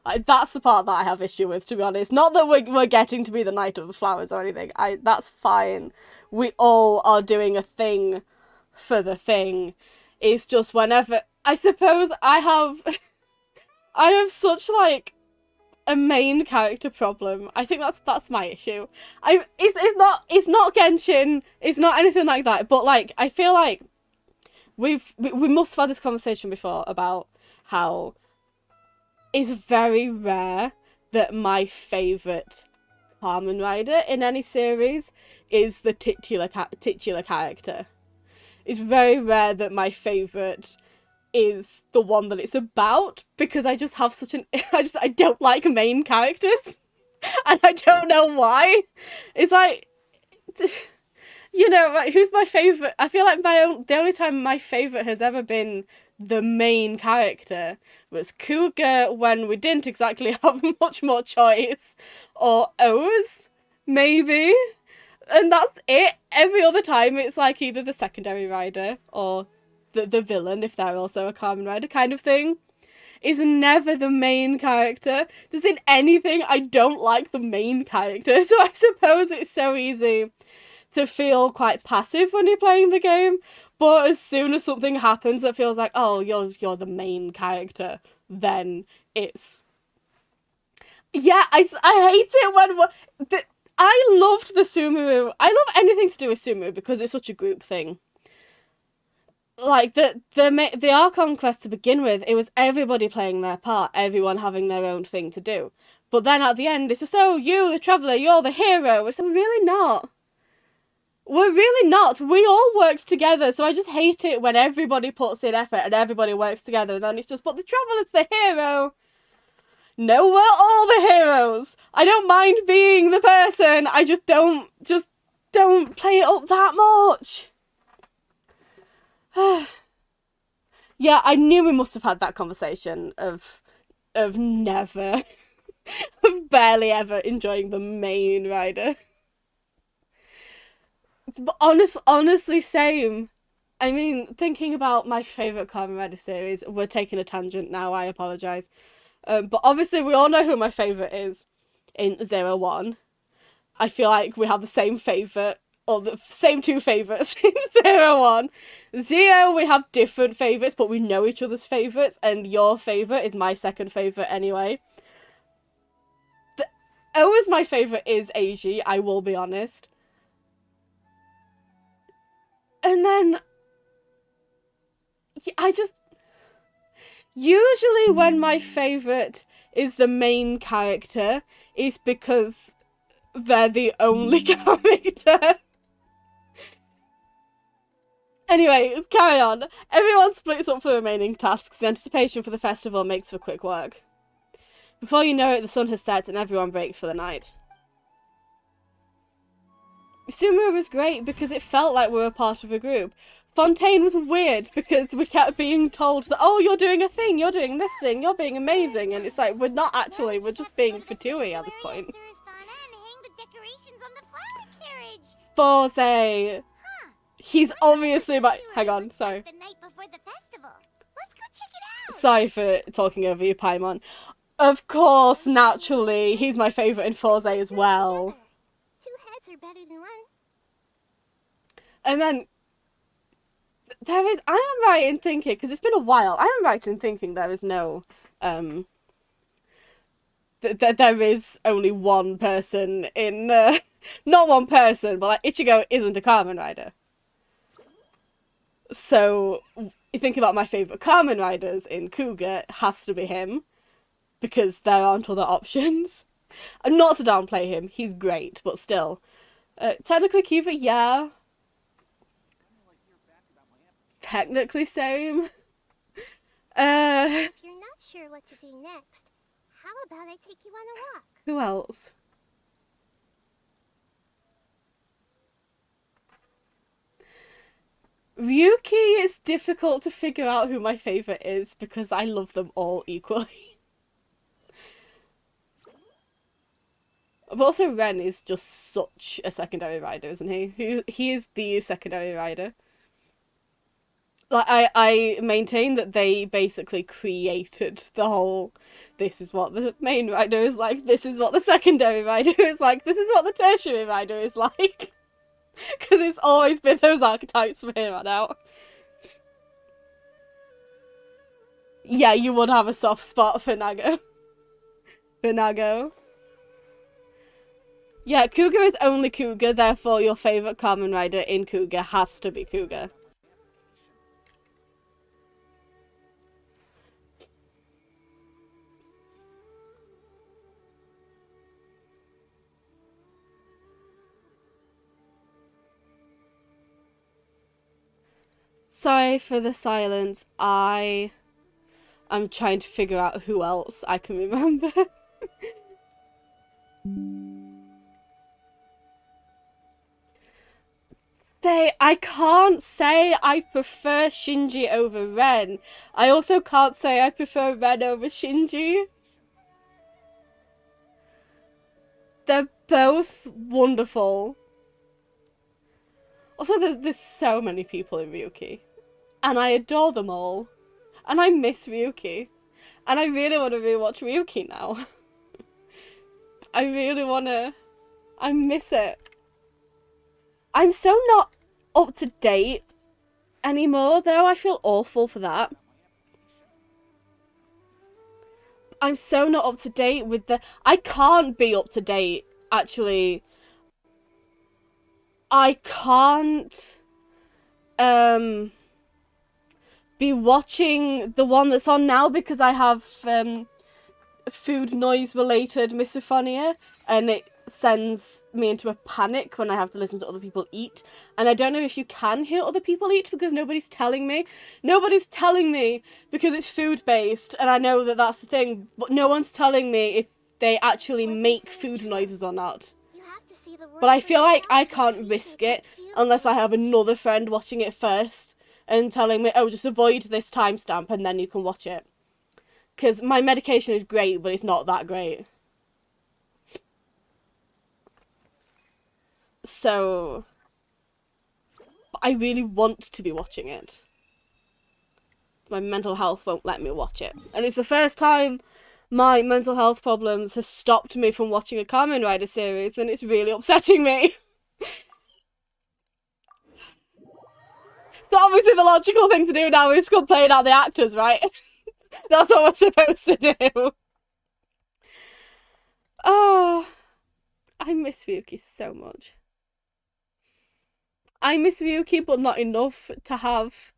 Like, that's the part that I have issue with, to be honest. Not that we're getting to be the Knight of the Flowers or anything. That's fine. We all are doing a thing for the thing. It's just whenever... I suppose I have such, like, a main character problem. I think that's my issue. It's not Genshin, it's not anything like that, but, like, I feel like we must have had this conversation before about how it's very rare that my favourite Kamen Rider in any series is the titular character. It's very rare that my favourite is the one that it's about, because I just have such an... I don't like main characters. And I don't know why. It's like... You know, like, who's my favourite? I feel like the only time my favourite has ever been the main character was Cougar when we didn't exactly have much more choice. Or O's, maybe. And that's it. Every other time it's like either the secondary rider or the villain, if they're also a Kamen Rider kind of thing. Is never the main character. Just in anything, I don't like the main character. So I suppose it's so easy to feel quite passive when you're playing the game, but as soon as something happens that feels like, oh, you're the main character, then it's... Yeah, I hate it when... I loved the Sumeru. I love anything to do with Sumeru because it's such a group thing. Like, the Archon quest to begin with, it was everybody playing their part, everyone having their own thing to do. But then at the end, it's just, oh, you, the Traveller, you're the hero. It's really not. We're really not. We all worked together, so I just hate it when everybody puts in effort and everybody works together, and then it's just, but the Traveller's the hero. No, we're all the heroes. I don't mind being the person. I just don't play it up that much. Yeah, I knew we must have had that conversation of never, of barely ever enjoying the main rider. But honestly, same. I mean, thinking about my favourite Kamen Rider series, we're taking a tangent now, I apologise. But obviously we all know who my favourite is in 01. I feel like we have the same favourite, or the same two favourites in 01. Zio, we have different favourites, but we know each other's favourites, and your favourite is my second favourite anyway. Always my favourite is Eiji, I will be honest. And then, I just... Usually when my favourite is the main character, it's because they're the only character. Anyway, carry on. Everyone splits up for the remaining tasks. The anticipation for the festival makes for quick work. Before you know it, the sun has set and everyone breaks for the night. Sumeru was great because it felt like we were part of a group. Fontaine was weird because we kept being told that, oh, you're doing a thing, you're doing this thing, you're being amazing, and it's like, we're not actually, we're just being fatui at this point. Forze! He's obviously my... Hang on, sorry. Sorry for talking over you, Paimon. Of course, naturally, he's my favourite in Forze as well. Two heads are better than one. And then there is, I am right in thinking, because it's been a while, I am right in thinking there is no, there is only one person in, not one person, but like Ichigo isn't a Kamen Rider. So, you think about my favourite Kamen Riders in Kuga, it has to be him, because there aren't other options. And not to downplay him, he's great, but still. Technically Kiva, yeah. Technically same. If you're not sure what to do next, how about I take you on a walk? Who else? Ryuki is difficult to figure out who my favourite is because I love them all equally. But also Ren is just such a secondary rider, isn't he? He is the secondary rider. Like, I maintain that they basically created the whole, this is what the main rider is like, this is what the secondary rider is like, this is what the tertiary rider is like. Because it's always been those archetypes from here on out. Yeah, you would have a soft spot for Nago. For Nago. Yeah, Kuga is only Kuga, therefore your favourite Kamen Rider in Kuga has to be Kuga. Sorry for the silence, I'm trying to figure out who else I can remember. I can't say I prefer Shinji over Ren. I also can't say I prefer Ren over Shinji. They're both wonderful. Also, there's so many people in Ryuki. And I adore them all. And I miss Ryuki. And I really want to rewatch Ryuki now. I really want to. I miss it. I'm so not up to date anymore, though. I feel awful for that. I'm so not up to date with the... I can't be up to date, actually. I can't be watching the one that's on now because I have food noise related misophonia, and it sends me into a panic when I have to listen to other people eat. And I don't know if you can hear other people eat because nobody's telling me. Nobody's telling me because it's food based, and I know that that's the thing, but no one's telling me if they actually make food noises or not. But I feel like I can't risk it unless I have another friend watching it first and telling me, oh, just avoid this timestamp and then you can watch it. Because my medication is great, but it's not that great. So, I really want to be watching it. My mental health won't let me watch it. And it's the first time my mental health problems have stopped me from watching a Kamen Rider series, and it's really upsetting me. So obviously the logical thing to do now is complain out the actors, right? That's what we're supposed to do. Oh, I miss Ryuki so much. I miss Ryuki, but not enough to have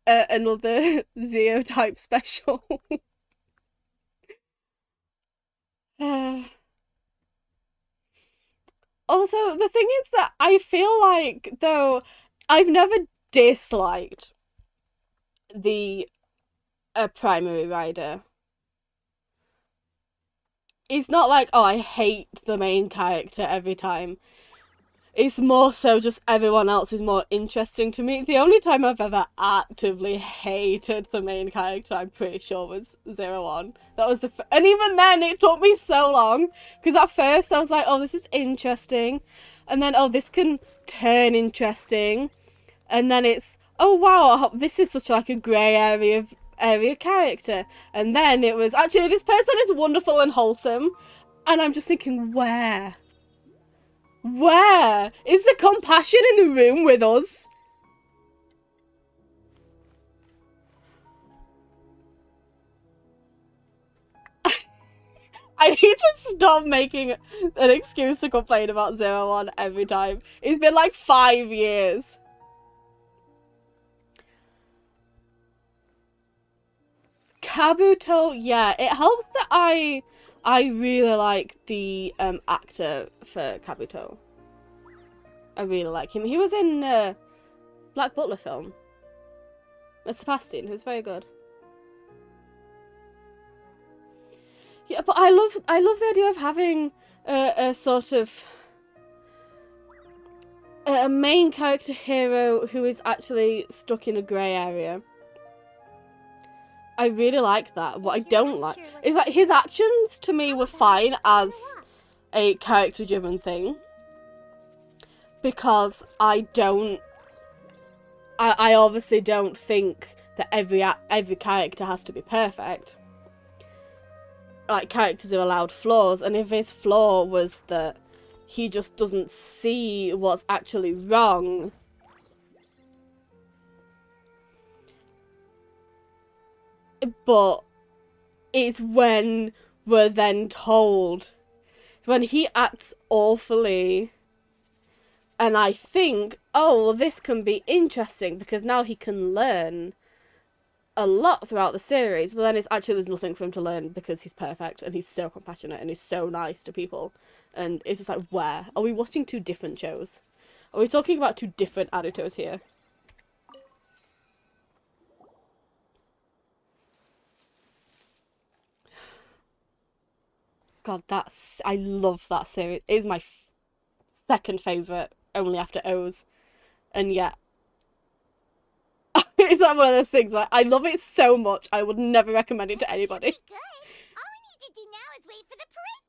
another Zio type special. Also, the thing is that I feel like, though, I've never disliked the primary rider. It's not like, oh, I hate the main character every time. It's more so just everyone else is more interesting to me. The only time I've ever actively hated the main character, I'm pretty sure, was 01. That was and even then, it took me so long. Because at first, I was like, oh, this is interesting. And then, oh, this can turn interesting. And then it's, oh, wow, this is such like a grey area of area character. And then it was, actually, this person is wonderful and wholesome. And I'm just thinking, where? Where is the compassion in the room with us? I need to stop making an excuse to complain about 01 every time. It's been like 5 years. Kabuto, yeah, it helps that I really like the actor for Kabuto. I really like him. He was in Black Butler film. Sebastian, who's very good. Yeah, but I love the idea of having a sort of a main character hero who is actually stuck in a grey area. I really like that. What I don't like is that his actions to me were fine as a character-driven thing, because I obviously don't think that every character has to be perfect. Like, characters are allowed flaws, and if his flaw was that he just doesn't see what's actually wrong, but it's when we're then told, when he acts awfully, and I think, oh, well, this can be interesting because now he can learn a lot throughout the series. Well, then it's actually, there's nothing for him to learn because he's perfect and he's so compassionate and he's so nice to people. And it's just like, where? Are we watching two different shows? Are we talking about two different Arutos here? God, I love that series. It is my second favourite, only after O's. And yet, it's like one of those things where I love it so much, I would never recommend it to anybody. Good. All we need to do now is wait for the parade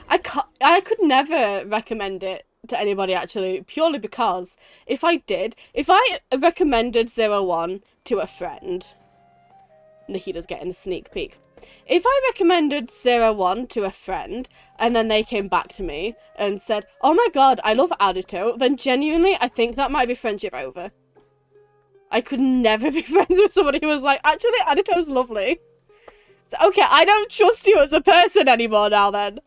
tomorrow. I could never recommend it to anybody, actually, purely because if I recommended 01 to a friend, Nahida's getting a sneak peek. If I recommended 01 to a friend and then they came back to me and said, oh my god, I love Aruto, then genuinely I think that might be friendship over. I could never be friends with somebody who was like, actually, Aruto's lovely. So, okay, I don't trust you as a person anymore now then.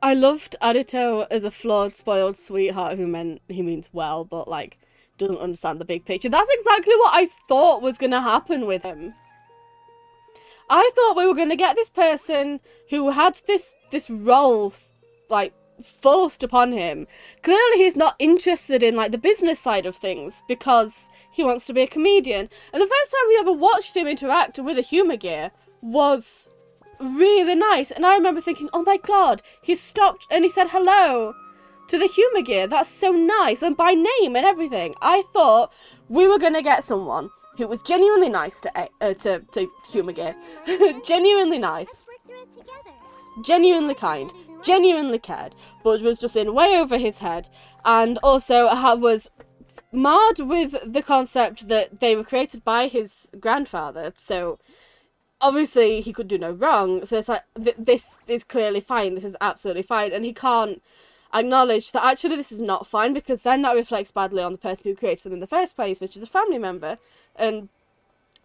I loved Aruto as a flawed, spoiled sweetheart who means well, but, like, doesn't understand the big picture. That's exactly what I thought was going to happen with him. I thought we were going to get this person who had this role, like, forced upon him. Clearly he's not interested in, like, the business side of things because he wants to be a comedian. And the first time we ever watched him interact with a humour gear was really nice, and I remember thinking, oh my god, he stopped and he said hello to the humour gear. That's so nice, and by name and everything. I thought we were gonna get someone who was genuinely nice to humour gear. Genuinely nice, genuinely kind, genuinely cared, but was just in way over his head, and also was marred with the concept that they were created by his grandfather, so obviously he could do no wrong, so it's like, this is clearly fine, this is absolutely fine, and he can't acknowledge that actually this is not fine, because then that reflects badly on the person who created them in the first place, which is a family member. And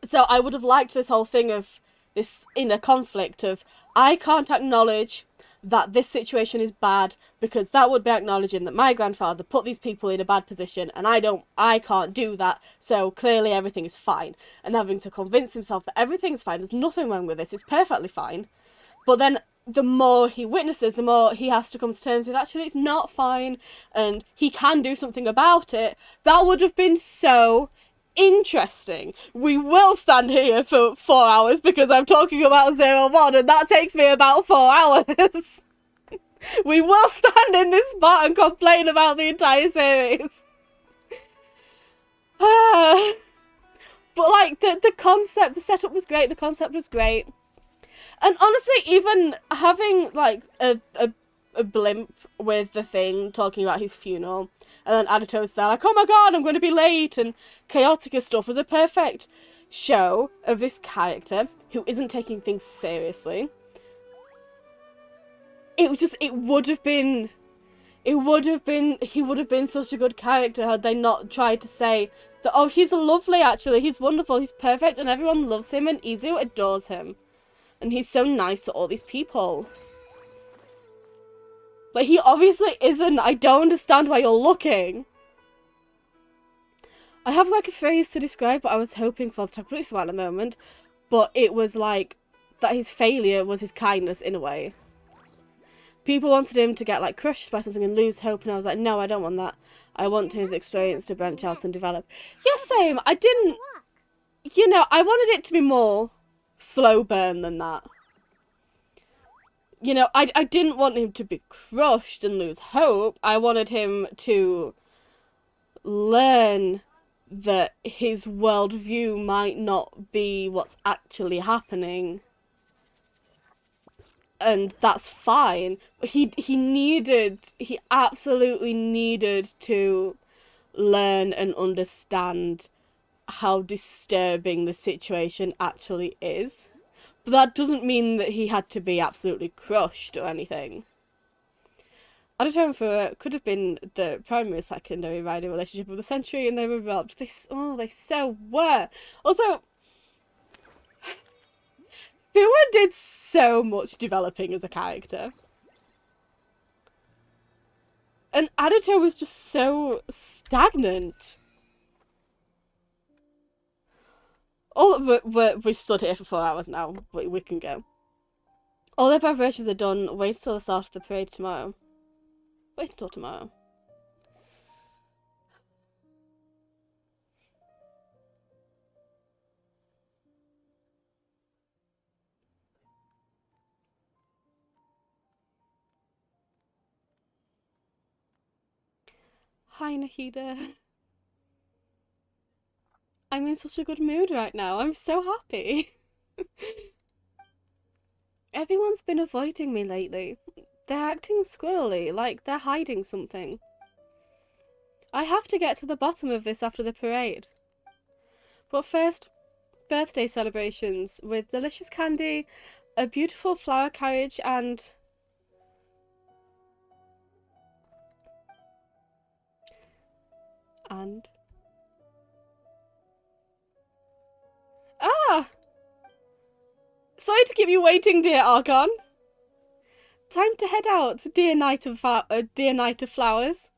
so I would have liked this whole thing of this inner conflict of, I can't acknowledge that this situation is bad, because that would be acknowledging that my grandfather put these people in a bad position, and I can't do that, so clearly everything is fine. And having to convince himself that everything's fine, there's nothing wrong with this, it's perfectly fine. But then the more he witnesses, the more he has to come to terms with, actually it's not fine, and he can do something about it. That would have been so interesting. We will stand here for 4 hours because I'm talking about 01 and that takes me about 4 hours. We will stand in this spot and complain about the entire series. But like the concept, the setup was great, the concept was great. And honestly, even having like a a blimp with the thing talking about his funeral, and then Adito's there like, oh my god, I'm going to be late, and Chaotica stuff was a perfect show of this character who isn't taking things seriously. He would have been such a good character had they not tried to say that, oh, he's lovely actually, he's wonderful, he's perfect, and everyone loves him, and Izu adores him. And he's so nice to all these people. Like, he obviously isn't. I don't understand why you're looking. I have like a phrase to describe what I was hoping for to completely forgot at the moment, but it was like that his failure was his kindness in a way. People wanted him to get like crushed by something and lose hope, and I was like, no, I don't want that. I want his experience to branch out and develop. Yeah, same. I didn't, you know, I wanted it to be more slow burn than that. You know, I didn't want him to be crushed and lose hope. I wanted him to learn that his worldview might not be what's actually happening. And that's fine. He absolutely needed to learn and understand how disturbing the situation actually is. But that doesn't mean that he had to be absolutely crushed or anything. Adito and Fura could have been the primary secondary rider relationship of the century, and they were robbed. They so were. Also, Fura did so much developing as a character. And Adito was just so stagnant. We've stood here for 4 hours now. We can go. All their preparations are done. Wait till the start of the parade tomorrow. Wait until tomorrow. Hi, Nahida. I'm in such a good mood right now. I'm so happy. Everyone's been avoiding me lately. They're acting squirrely, like they're hiding something. I have to get to the bottom of this after the parade. But first, birthday celebrations with delicious candy, a beautiful flower carriage, and... Ah! Sorry to keep you waiting, dear Archon. Time to head out, dear Knight of Flowers.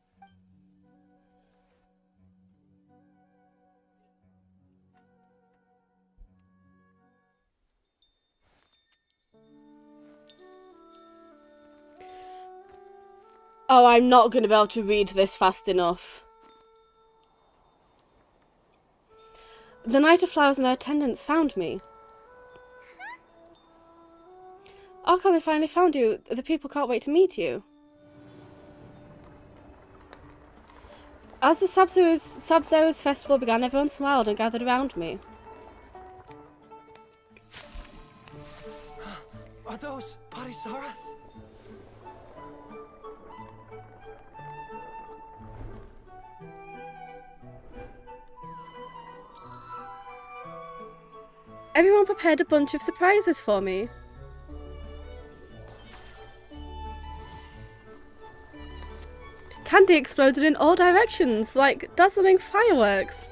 Oh, I'm not going to be able to read this fast enough. The Knight of Flowers and their attendants found me. Archon, we finally found you. The people can't wait to meet you. As the Sub-Zero's festival began, everyone smiled and gathered around me. Are those Parisaras? Everyone prepared a bunch of surprises for me. Candy exploded in all directions, like dazzling fireworks.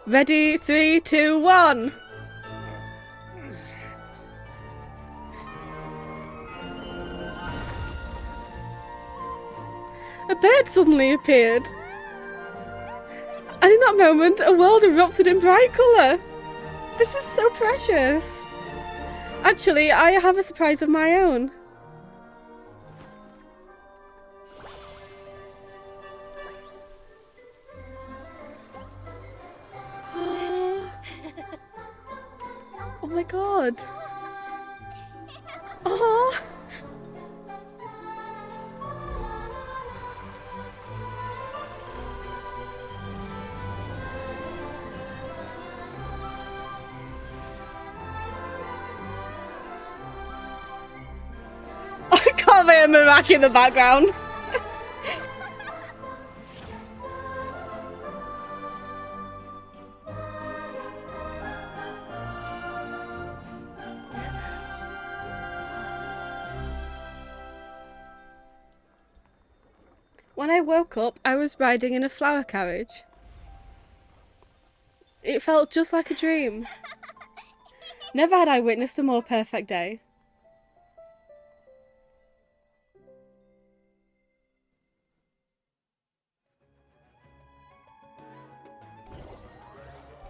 Ready, 3, 2, 1. A bird suddenly appeared. And in that moment, a world erupted in bright colour. This is so precious. Actually, I have a surprise of my own. Oh my god. Oh. elevator Merak in the background. When I woke up, I was riding in a flower carriage. It felt just like a dream. Never had I witnessed a more perfect day.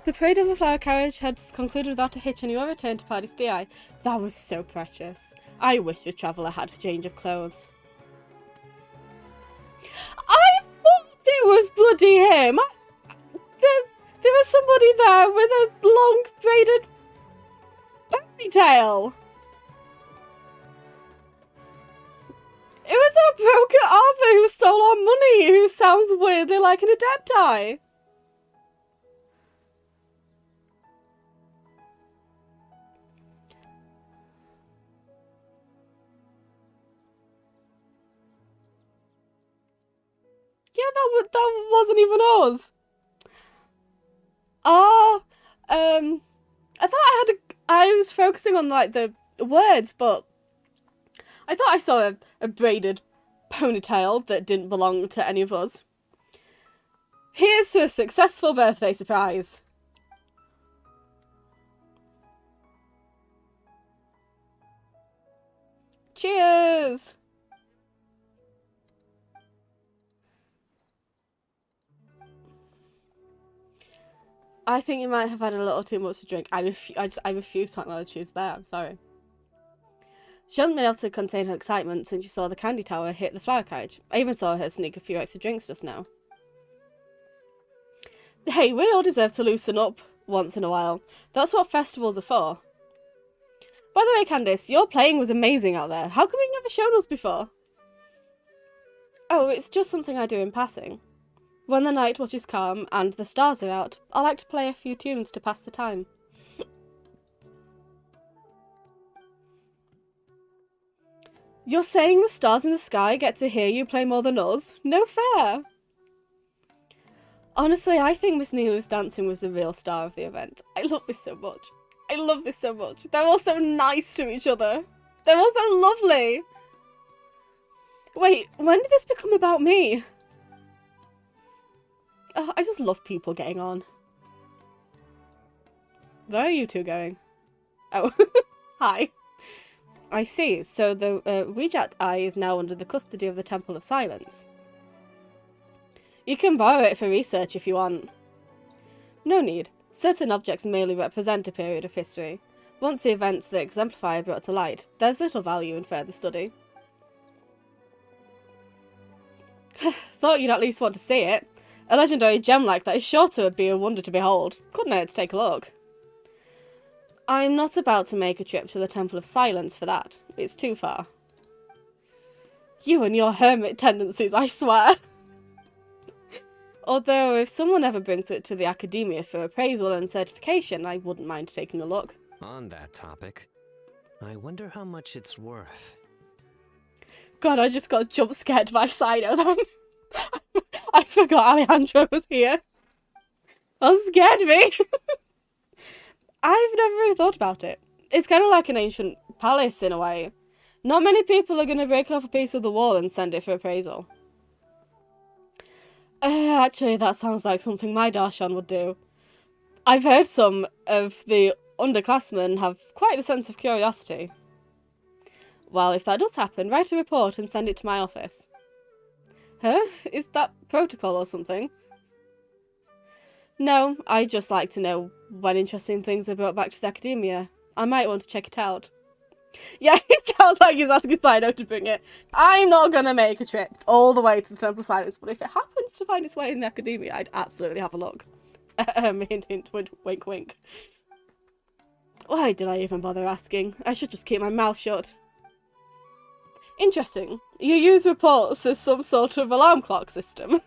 The parade of the flower carriage had concluded without a hitch and you all returned to Party's DI. That was so precious. I wish the traveller had a change of clothes. I thought it was bloody him. There was somebody there with a long braided ponytail. It was our broker Arthur who stole our money, who sounds weirdly like an adepti. Yeah, that wasn't even us. I thought I was focusing on like the words, but I thought I saw a braided ponytail that didn't belong to any of us. Here's to a successful birthday surprise. Cheers! I think you might have had a little too much to drink. I refuse to acknowledge she's there. I'm sorry. She hasn't been able to contain her excitement since she saw the candy tower hit the flower carriage. I even saw her sneak a few extra drinks just now. Hey, we all deserve to loosen up once in a while. That's what festivals are for. By the way, Candice, your playing was amazing out there. How come you've never shown us before? Oh, it's just something I do in passing. When the night watch is calm and the stars are out, I like to play a few tunes to pass the time. You're saying the stars in the sky get to hear you play more than us? No fair! Honestly, I think Miss Neelu's dancing was the real star of the event. I love this so much. I love this so much. They're all so nice to each other. They're all so lovely. Wait, when did this become about me? Oh, I just love people getting on. Where are you two going? Oh, hi. I see. So the Rejat Eye is now under the custody of the Temple of Silence. You can borrow it for research if you want. No need. Certain objects merely represent a period of history. Once the events that exemplify are brought to light, there's little value in further study. Thought you'd at least want to see it. A legendary gem like that is sure to be a wonder to behold. Couldn't hurt to take a look. I'm not about to make a trip to the Temple of Silence for that. It's too far. You and your hermit tendencies, I swear. Although, if someone ever brings it to the Academia for appraisal and certification, I wouldn't mind taking a look. On that topic, I wonder how much it's worth. God, I just got jump scared by Sido then. I forgot Alejandro was here. That scared me. I've never really thought about it. It's kind of like an ancient palace in a way. Not many people are going to break off a piece of the wall and send it for appraisal. Actually, that sounds like something my Darshan would do. I've heard some of the underclassmen have quite the sense of curiosity. Well, if that does happen, write a report and send it to my office. Huh? Is that protocol or something? No, I just like to know when interesting things are brought back to the Academia. I might want to check it out. Yeah, it sounds like he's asking Sido to bring it. I'm not going to make a trip all the way to the Temple of Silence, but if it happens to find its way in the Academia, I'd absolutely have a look. Hint, hint, wink, wink. Why did I even bother asking? I should just keep my mouth shut. Interesting. You use reports as some sort of alarm clock system.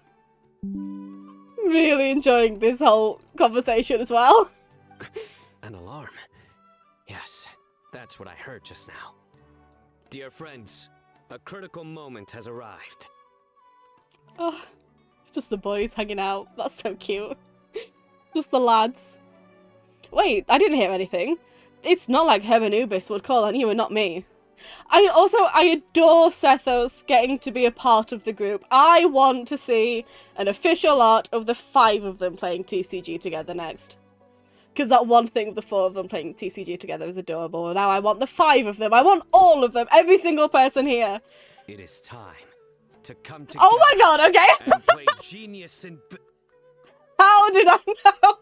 Really enjoying this whole conversation as well. An alarm? Yes, that's what I heard just now. Dear friends, A critical moment has arrived. Oh, it's just the boys hanging out. That's so cute. Just the lads. Wait, I didn't hear anything. It's not like Herb and Ubis would call on you and not me. I adore Sethos getting to be a part of the group. I want to see an official art of the 5 of them playing TCG together next. Because that one thing of the 4 of them playing TCG together is adorable. Now I want the 5 of them. I want all of them. Every single person here. It is time to come together. Oh my god, okay. And play genius and... How did I know?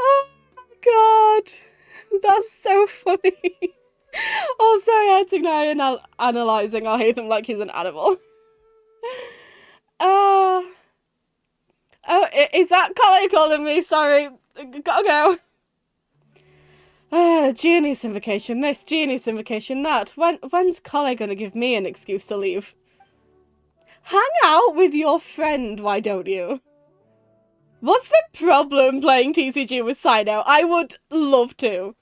Oh my god. That's so funny. Oh, sorry, I had to ignore analysing. I hate him like he's an animal. Oh, is that Collie calling me? Sorry. Gotta go. Genius invocation this, genius invocation that. When's Collie gonna give me an excuse to leave? Hang out with your friend, why don't you? What's the problem playing TCG with Sino? I would love to.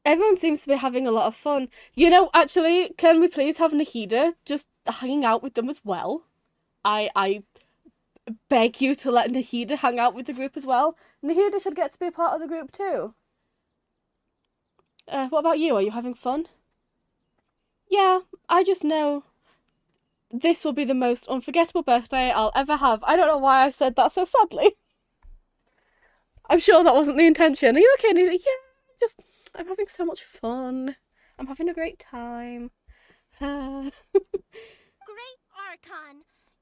Everyone seems to be having a lot of fun. You know, actually, can we please have Nahida just hanging out with them as well? I beg you to let Nahida hang out with the group as well. Nahida should get to be a part of the group too. What about you? Are you having fun? Yeah, I just know this will be the most unforgettable birthday I'll ever have. I don't know why I said that so sadly. I'm sure that wasn't the intention. Are you okay, Nahida? Yeah, I'm having so much fun. I'm having a great time. Great Archon,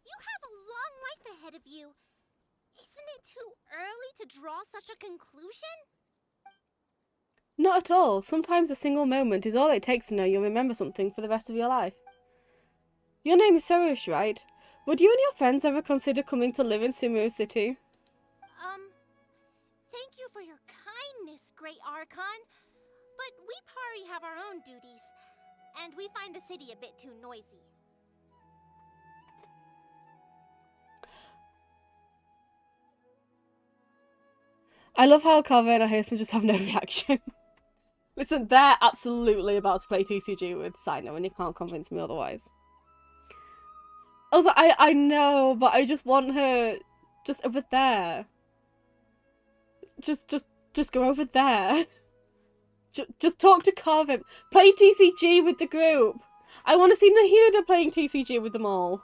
you have a long life ahead of you. Isn't it too early to draw such a conclusion? Not at all. Sometimes a single moment is all it takes to know you'll remember something for the rest of your life. Your name is Sorush, right? Would you and your friends ever consider coming to live in Sumeru City? Thank you for your kindness, Great Archon. But we Pari have our own duties, and we find the city a bit too noisy. I love how Carver and Ahitham just have no reaction. Listen, they're absolutely about to play TCG with Sino, and you can't convince me otherwise. Also, I know, but I just want her just over there. Just go over there. Just talk to Carvin. Play TCG with the group. I want to see Nahida playing TCG with them all.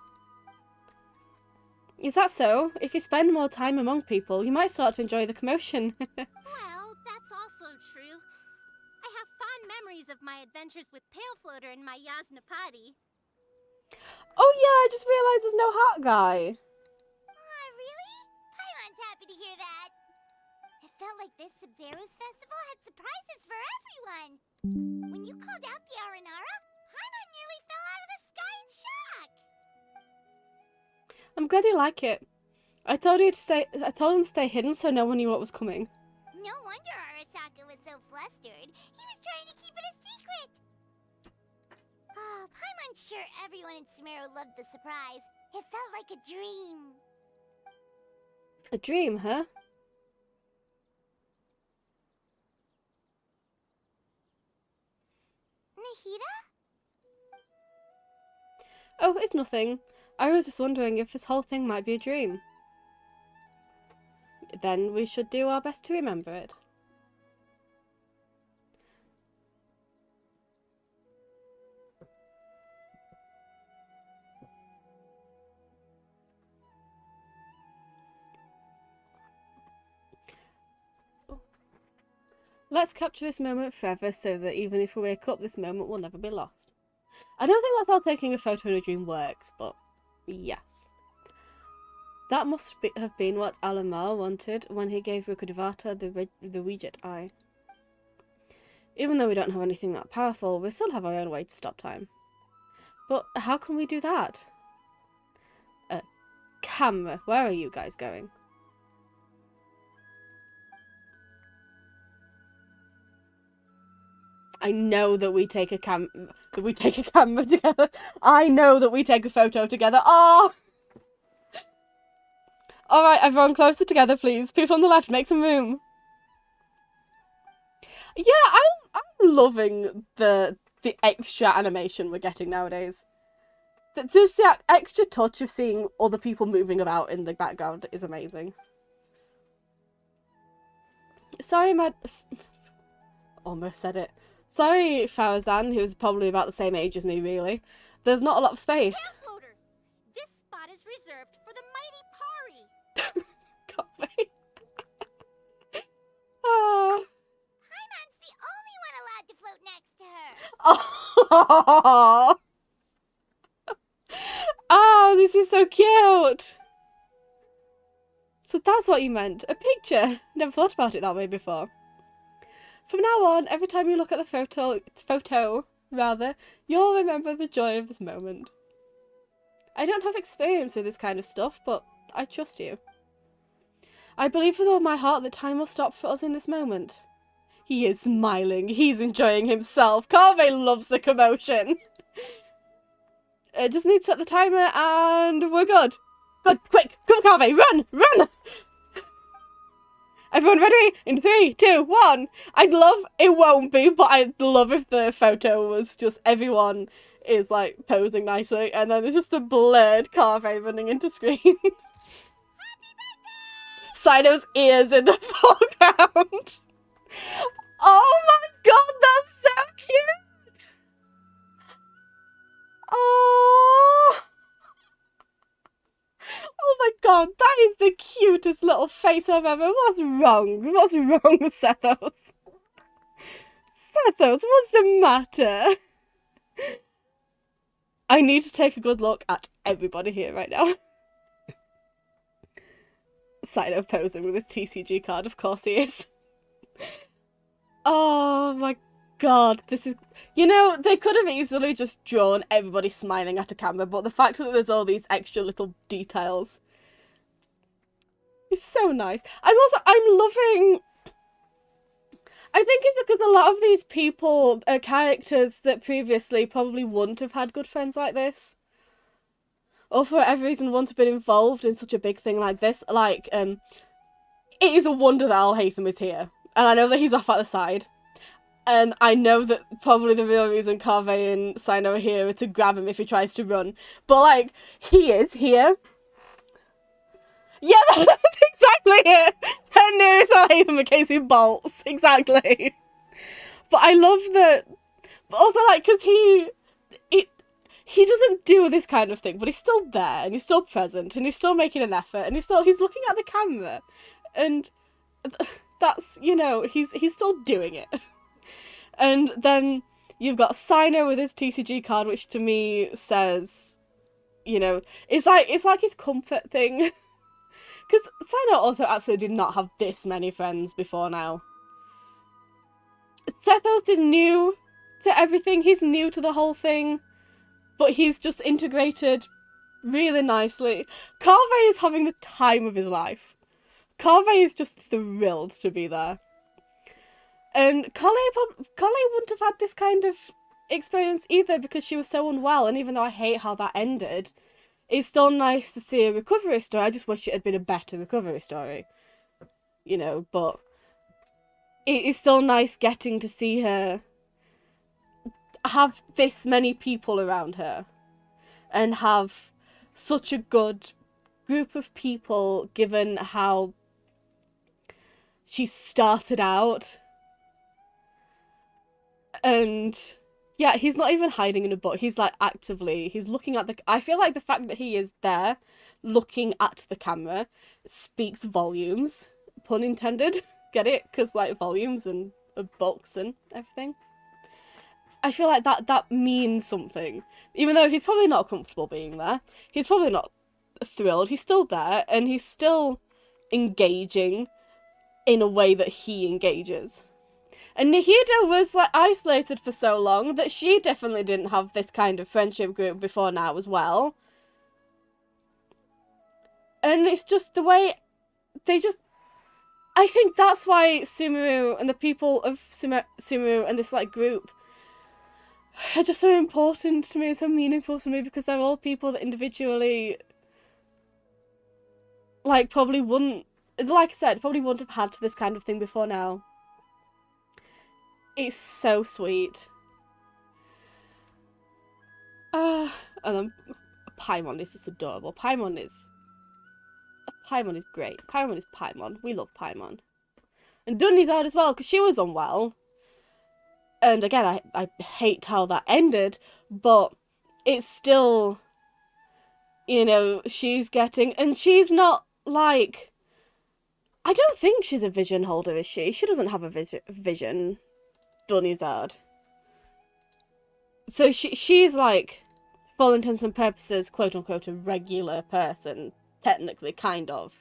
Is that so? If you spend more time among people, you might start to enjoy the commotion. Well, that's also true. I have fond memories of my adventures with Pale Floater and my Yasnapati. Oh yeah, I just realised there's no hat guy. Aw, really? Paimon's happy to hear that. It felt like this Sub-Zero's festival had surprises for everyone. When you called out the Aranara, Paimon nearly fell out of the sky in shock. I'm glad you like it. I told him to stay hidden so no one knew what was coming. No wonder Arasaka was so flustered. He was trying to keep it a secret. Oh, Paimon's sure everyone in Sumeru loved the surprise. It felt like a dream. A dream, huh? Nahida? Oh, it's nothing. I was just wondering if this whole thing might be a dream. Then we should do our best to remember it. Let's capture this moment forever so that even if we wake up, this moment will never be lost. I don't think that's how taking a photo in a dream works, but yes. That must have been what Alamar wanted when he gave Rukudevata the Ouija eye. Even though we don't have anything that powerful, we still have our own way to stop time. But how can we do that? Camera, where are you guys going? I know that we take a camera together. I know that we take a photo together. Oh! Alright, everyone closer together, please. People on the left, make some room. Yeah, I'm loving the extra animation we're getting nowadays. There's that extra touch of seeing other people moving about in the background is amazing. Sorry, almost said it. Sorry, Farazan, who's probably about the same age as me, really. There's not a lot of space. Floater, this spot is reserved for the mighty Pari. Can't wait. Oh. Paimon's the only one allowed to float next to her. Oh. Oh, this is so cute. So that's what you meant. A picture. Never thought about it that way before. From now on, every time you look at the photo, you'll remember the joy of this moment. I don't have experience with this kind of stuff, but I trust you. I believe with all my heart that time will stop for us in this moment. He is smiling. He's enjoying himself. Carve loves the commotion. Just need to set the timer and we're good. Good, quick, come Carve, run, run! Everyone ready? In 3, 2, 1. I'd love, it won't be, but I'd love if the photo was just everyone is like posing nicely and then there's just a blurred Carve running into screen. Sino's ears in the foreground. Oh my god, that's so cute! Oh! Oh my god, that is the cutest little face I've ever. What's wrong? What's wrong, Sethos? Sethos, what's the matter? I need to take a good look at everybody here right now. Sino posing with his TCG card, of course he is. Oh my god, this is... You know, they could have easily just drawn everybody smiling at a camera, but the fact that there's all these extra little details is so nice. I'm loving... I think it's because a lot of these people are characters that previously probably wouldn't have had good friends like this. Or for whatever reason wouldn't have been involved in such a big thing like this. Like, it is a wonder that Al Haytham is here. And I know that he's off at the side. And I know that probably the real reason Carve and Sino are here are to grab him if he tries to run. But, like, he is here. Yeah, that's exactly it. They're nearest Al Haytham in case he bolts. Exactly. But I love that... But also, like, because he doesn't do this kind of thing, but he's still there, and he's still present, and he's still making an effort, and he's looking at the camera. And that's, you know, he's still doing it. And then you've got Sino with his TCG card, which to me says, you know, it's like his comfort thing. Because Sino also absolutely did not have this many friends before now. Sethos is new to everything. He's new to the whole thing. But he's just integrated really nicely. Carve is having the time of his life. Carve is just thrilled to be there. And Kale wouldn't have had this kind of experience either because she was so unwell. And even though I hate how that ended, it's still nice to see a recovery story. I just wish it had been a better recovery story. You know, but it's still nice getting to see her have this many people around her and have such a good group of people given how she started out. And yeah, he's not even hiding in a book. He's like actively, he's looking at I feel like the fact that he is there looking at the camera speaks volumes, pun intended. Get it? Because like volumes and books and everything. I feel like that means something. Even though he's probably not comfortable being there. He's probably not thrilled. He's still there and he's still engaging in a way that he engages. And Nahida was like isolated for so long that she definitely didn't have this kind of friendship group before now as well. And it's just the way they just... I think that's why Sumeru and the people of Sumeru and this like group are just so important to me and so meaningful to me because they're all people that individually like probably wouldn't, like I said, probably wouldn't have had this kind of thing before now. It's so sweet. And then Paimon is just adorable. Paimon is great. Paimon is Paimon. We love Paimon. And Dunizard as well, because she was unwell. And again, I hate how that ended, but it's still, you know, she's getting, and she's not like, I don't think she's a vision holder, is she? She doesn't have a vision, Dunizard. So she's like, for all intents and purposes, quote unquote, a regular person, technically, kind of.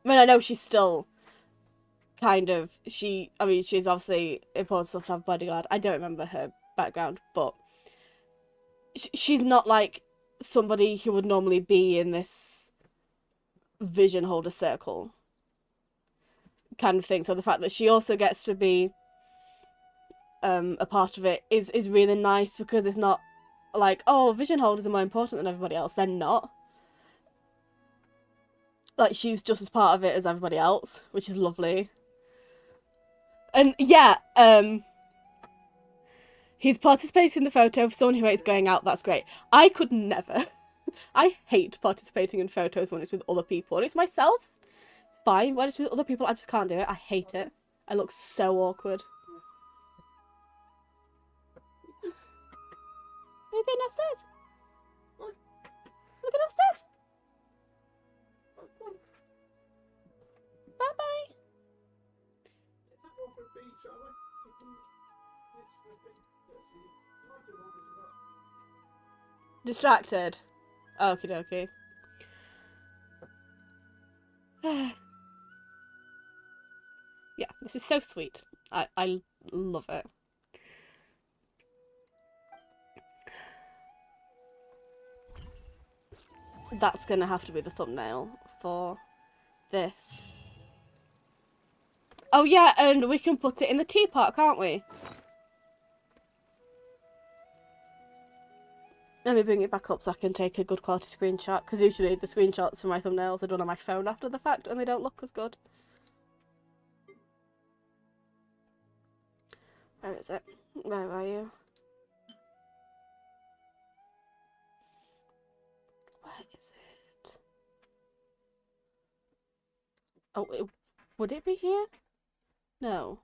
I mean, I know she's still kind of, she's obviously important stuff to have a bodyguard. I don't remember her background, but she's not like somebody who would normally be in this vision holder circle kind of thing. So the fact that she also gets to be a part of it is really nice, because it's not like, oh, vision holders are more important than everybody else. They're not. Like, she's just as part of it as everybody else, which is lovely. And yeah, he's participating in the photo. For someone who hates going out, that's great. I could never. I hate participating in photos when it's with other people. And it's myself, it's fine. When it's with other people, I just can't do it. I hate it. I look so awkward. Are you going upstairs? Are we going upstairs? Bye-bye. Distracted. Okie dokie. Yeah, this is so sweet. I love it. That's gonna have to be the thumbnail for this. Oh yeah, and we can put it in the teapot, can't we? Let me bring it back up so I can take a good quality screenshot, because usually the screenshots for my thumbnails are done on my phone after the fact and they don't look as good. Where is it? Where are you? Where is it? Oh, would it be here? No.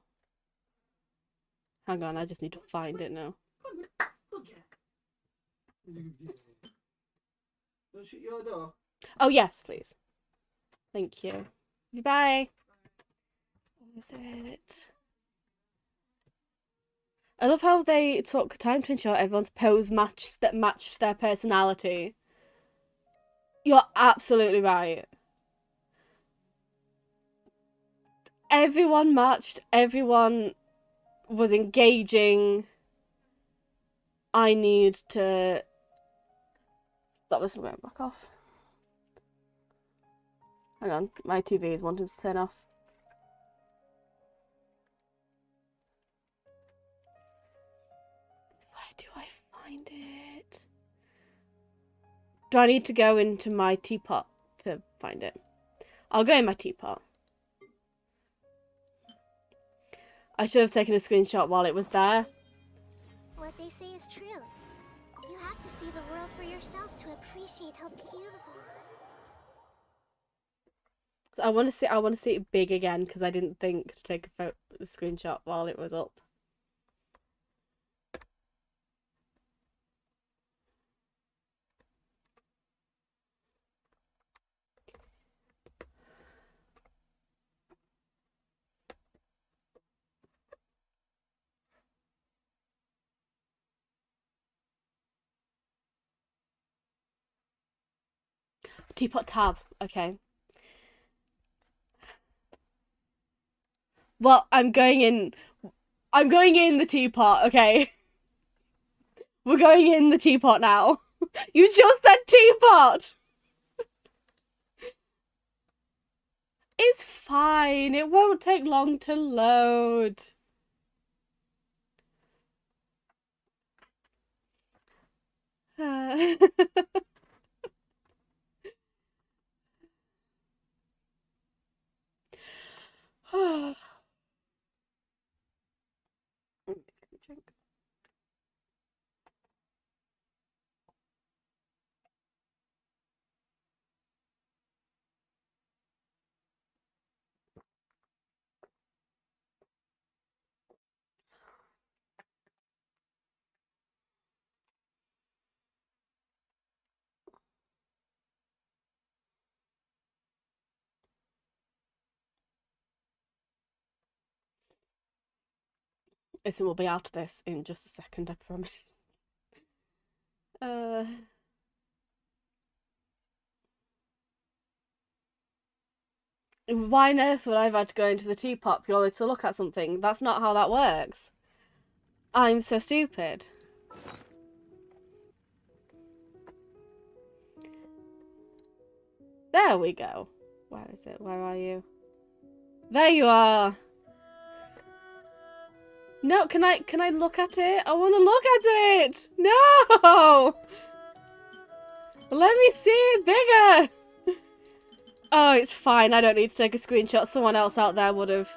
Hang on, I just need to find it now. Shut your door. Oh, yes, please. Thank you. Bye. What is it? I love how they took time to ensure everyone's pose matched their personality. You're absolutely right. Everyone matched. Everyone was engaging. I need to stop this from going back off. Hang on, my TV is wanting to turn off. Where do I find it? Do I need to go into my teapot to find it? I'll go in my teapot. I should have taken a screenshot while it was there. What they say is true. You have to see the world for yourself to appreciate how beautiful. I want to see it big again, because I didn't think to take a screenshot while it was up. Teapot tab. Okay. Well, I'm going in the teapot, okay? We're going in the teapot now. You just said teapot! It's fine. It won't take long to load. drink. Listen, we'll be out of this in just a second, I promise. Why on earth would I have had to go into the teapot purely to look at something? That's not how that works. I'm so stupid. There we go. Where is it? Where are you? There you are. No, can I look at it? I want to look at it. No. Let me see it bigger. Oh, it's fine. I don't need to take a screenshot. Someone else out there would have.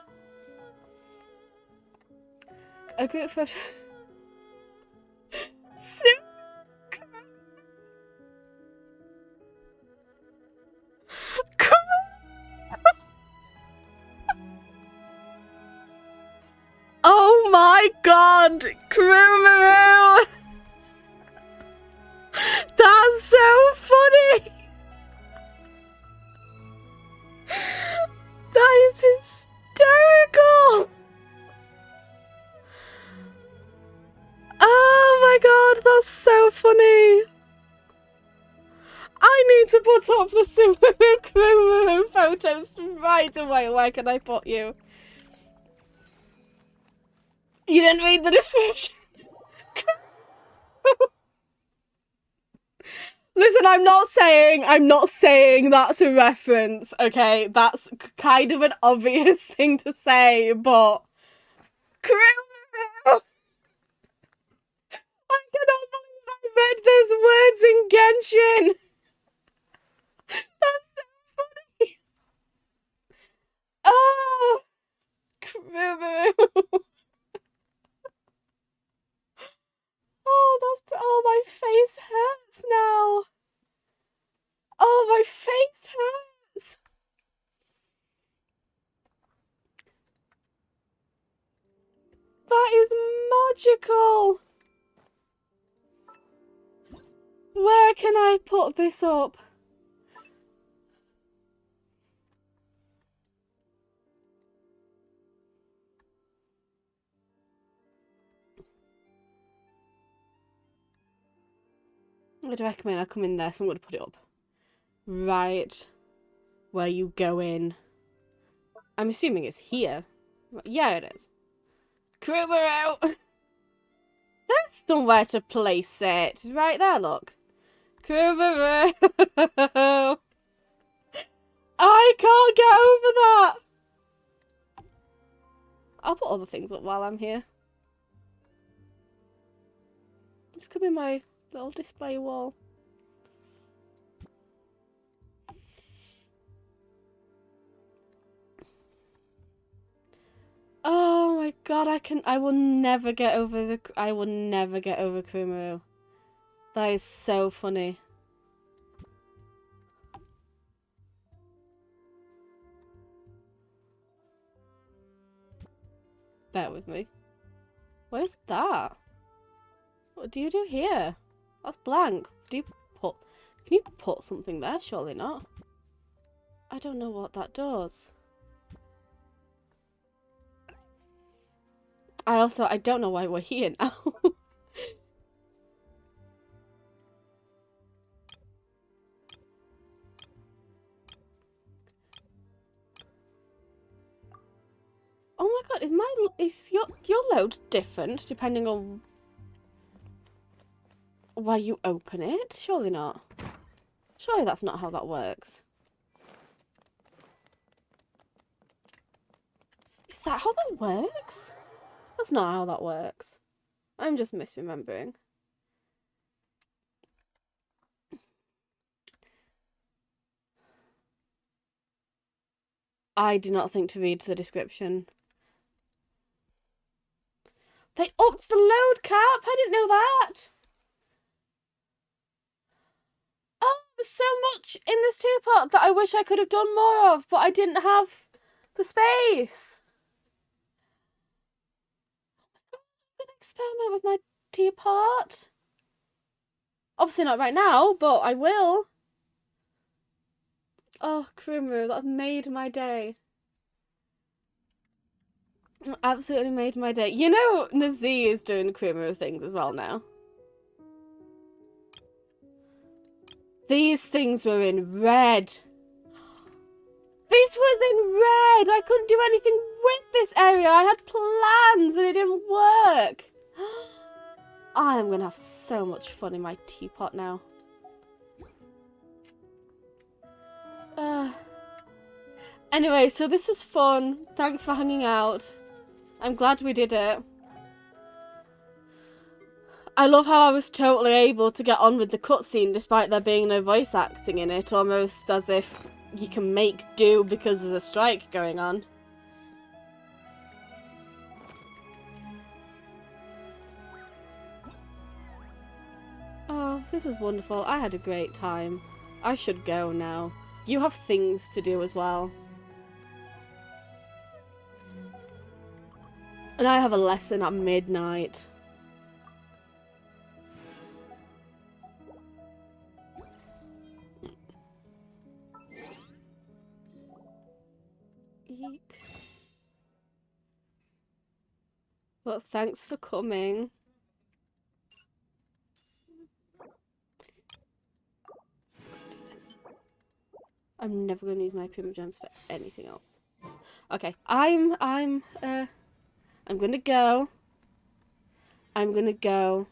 A group photo. Oh my god! Crew-meru! That's so funny! That is hysterical! Oh my god, that's so funny! I need to put up the Subaru Crew-meru photos right away. Where can I put you? You didn't read the description. Listen, I'm not saying that's a reference, okay? That's kind of an obvious thing to say, but Crew-meru! I cannot believe I read those words in Genshin. That's so funny. Oh, Crew-meru. Oh, my face hurts now. Oh, my face hurts. That is magical. Where can I put this up? I'd recommend I come in there, so I'm going to put it up. Right. Where you go in. I'm assuming it's here. Yeah, it is. Crew-meru! There's somewhere to place it. Right there, look. Crew-meru! I can't get over that! I'll put other things up while I'm here. This could be my little display wall. Oh my god, I will never get over Crew-meru. That is so funny. Bear with me. Where's that? What do you do here? That's blank. Can you put something there? Surely not. I don't know what that does. I don't know why we're here now. Oh my god, is your load different depending on where you open it? Surely not. Surely that's not how that works. Is that how that works? That's not how that works. I'm just misremembering. I did not think to read the description. They upped the load cap. I didn't know that. Oh, there's so much in this teapot that I wish I could have done more of, but I didn't have the space. I'm gonna experiment with my teapot. Obviously not right now, but I will. Oh, Crew-meru, that made my day. Absolutely made my day. You know, Nazi is doing Crew-meru things as well now. These things were in red. This was in red. I couldn't do anything with this area. I had plans and it didn't work. I am going to have so much fun in my teapot now. Anyway, so this was fun. Thanks for hanging out. I'm glad we did it. I love how I was totally able to get on with the cutscene despite there being no voice acting in it, almost as if you can make do because there's a strike going on. Oh, this was wonderful. I had a great time. I should go now. You have things to do as well. And I have a lesson at midnight. Eek. Well, thanks for coming. I'm never going to use my pima gems for anything else. Okay, I'm gonna go. I'm gonna go.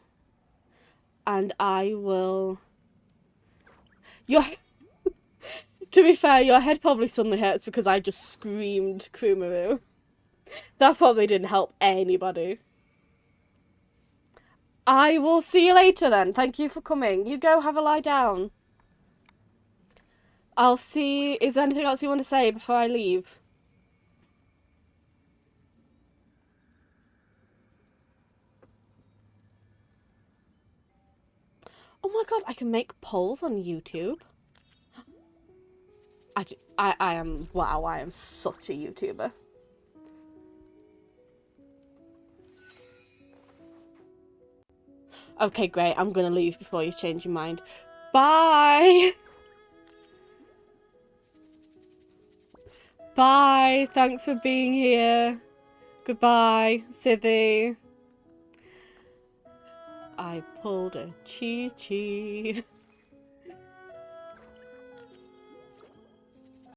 And I will... Your... To be fair, your head probably suddenly hurts because I just screamed Crew-meru. That probably didn't help anybody. I will see you later then. Thank you for coming. You go have a lie down. I'll see... Is there anything else you want to say before I leave? Oh my god, I can make polls on YouTube. I am... Wow, I am such a YouTuber. Okay, great. I'm gonna leave before you change your mind. Bye! Bye! Thanks for being here. Goodbye, Sithy. I pulled a chee-chee.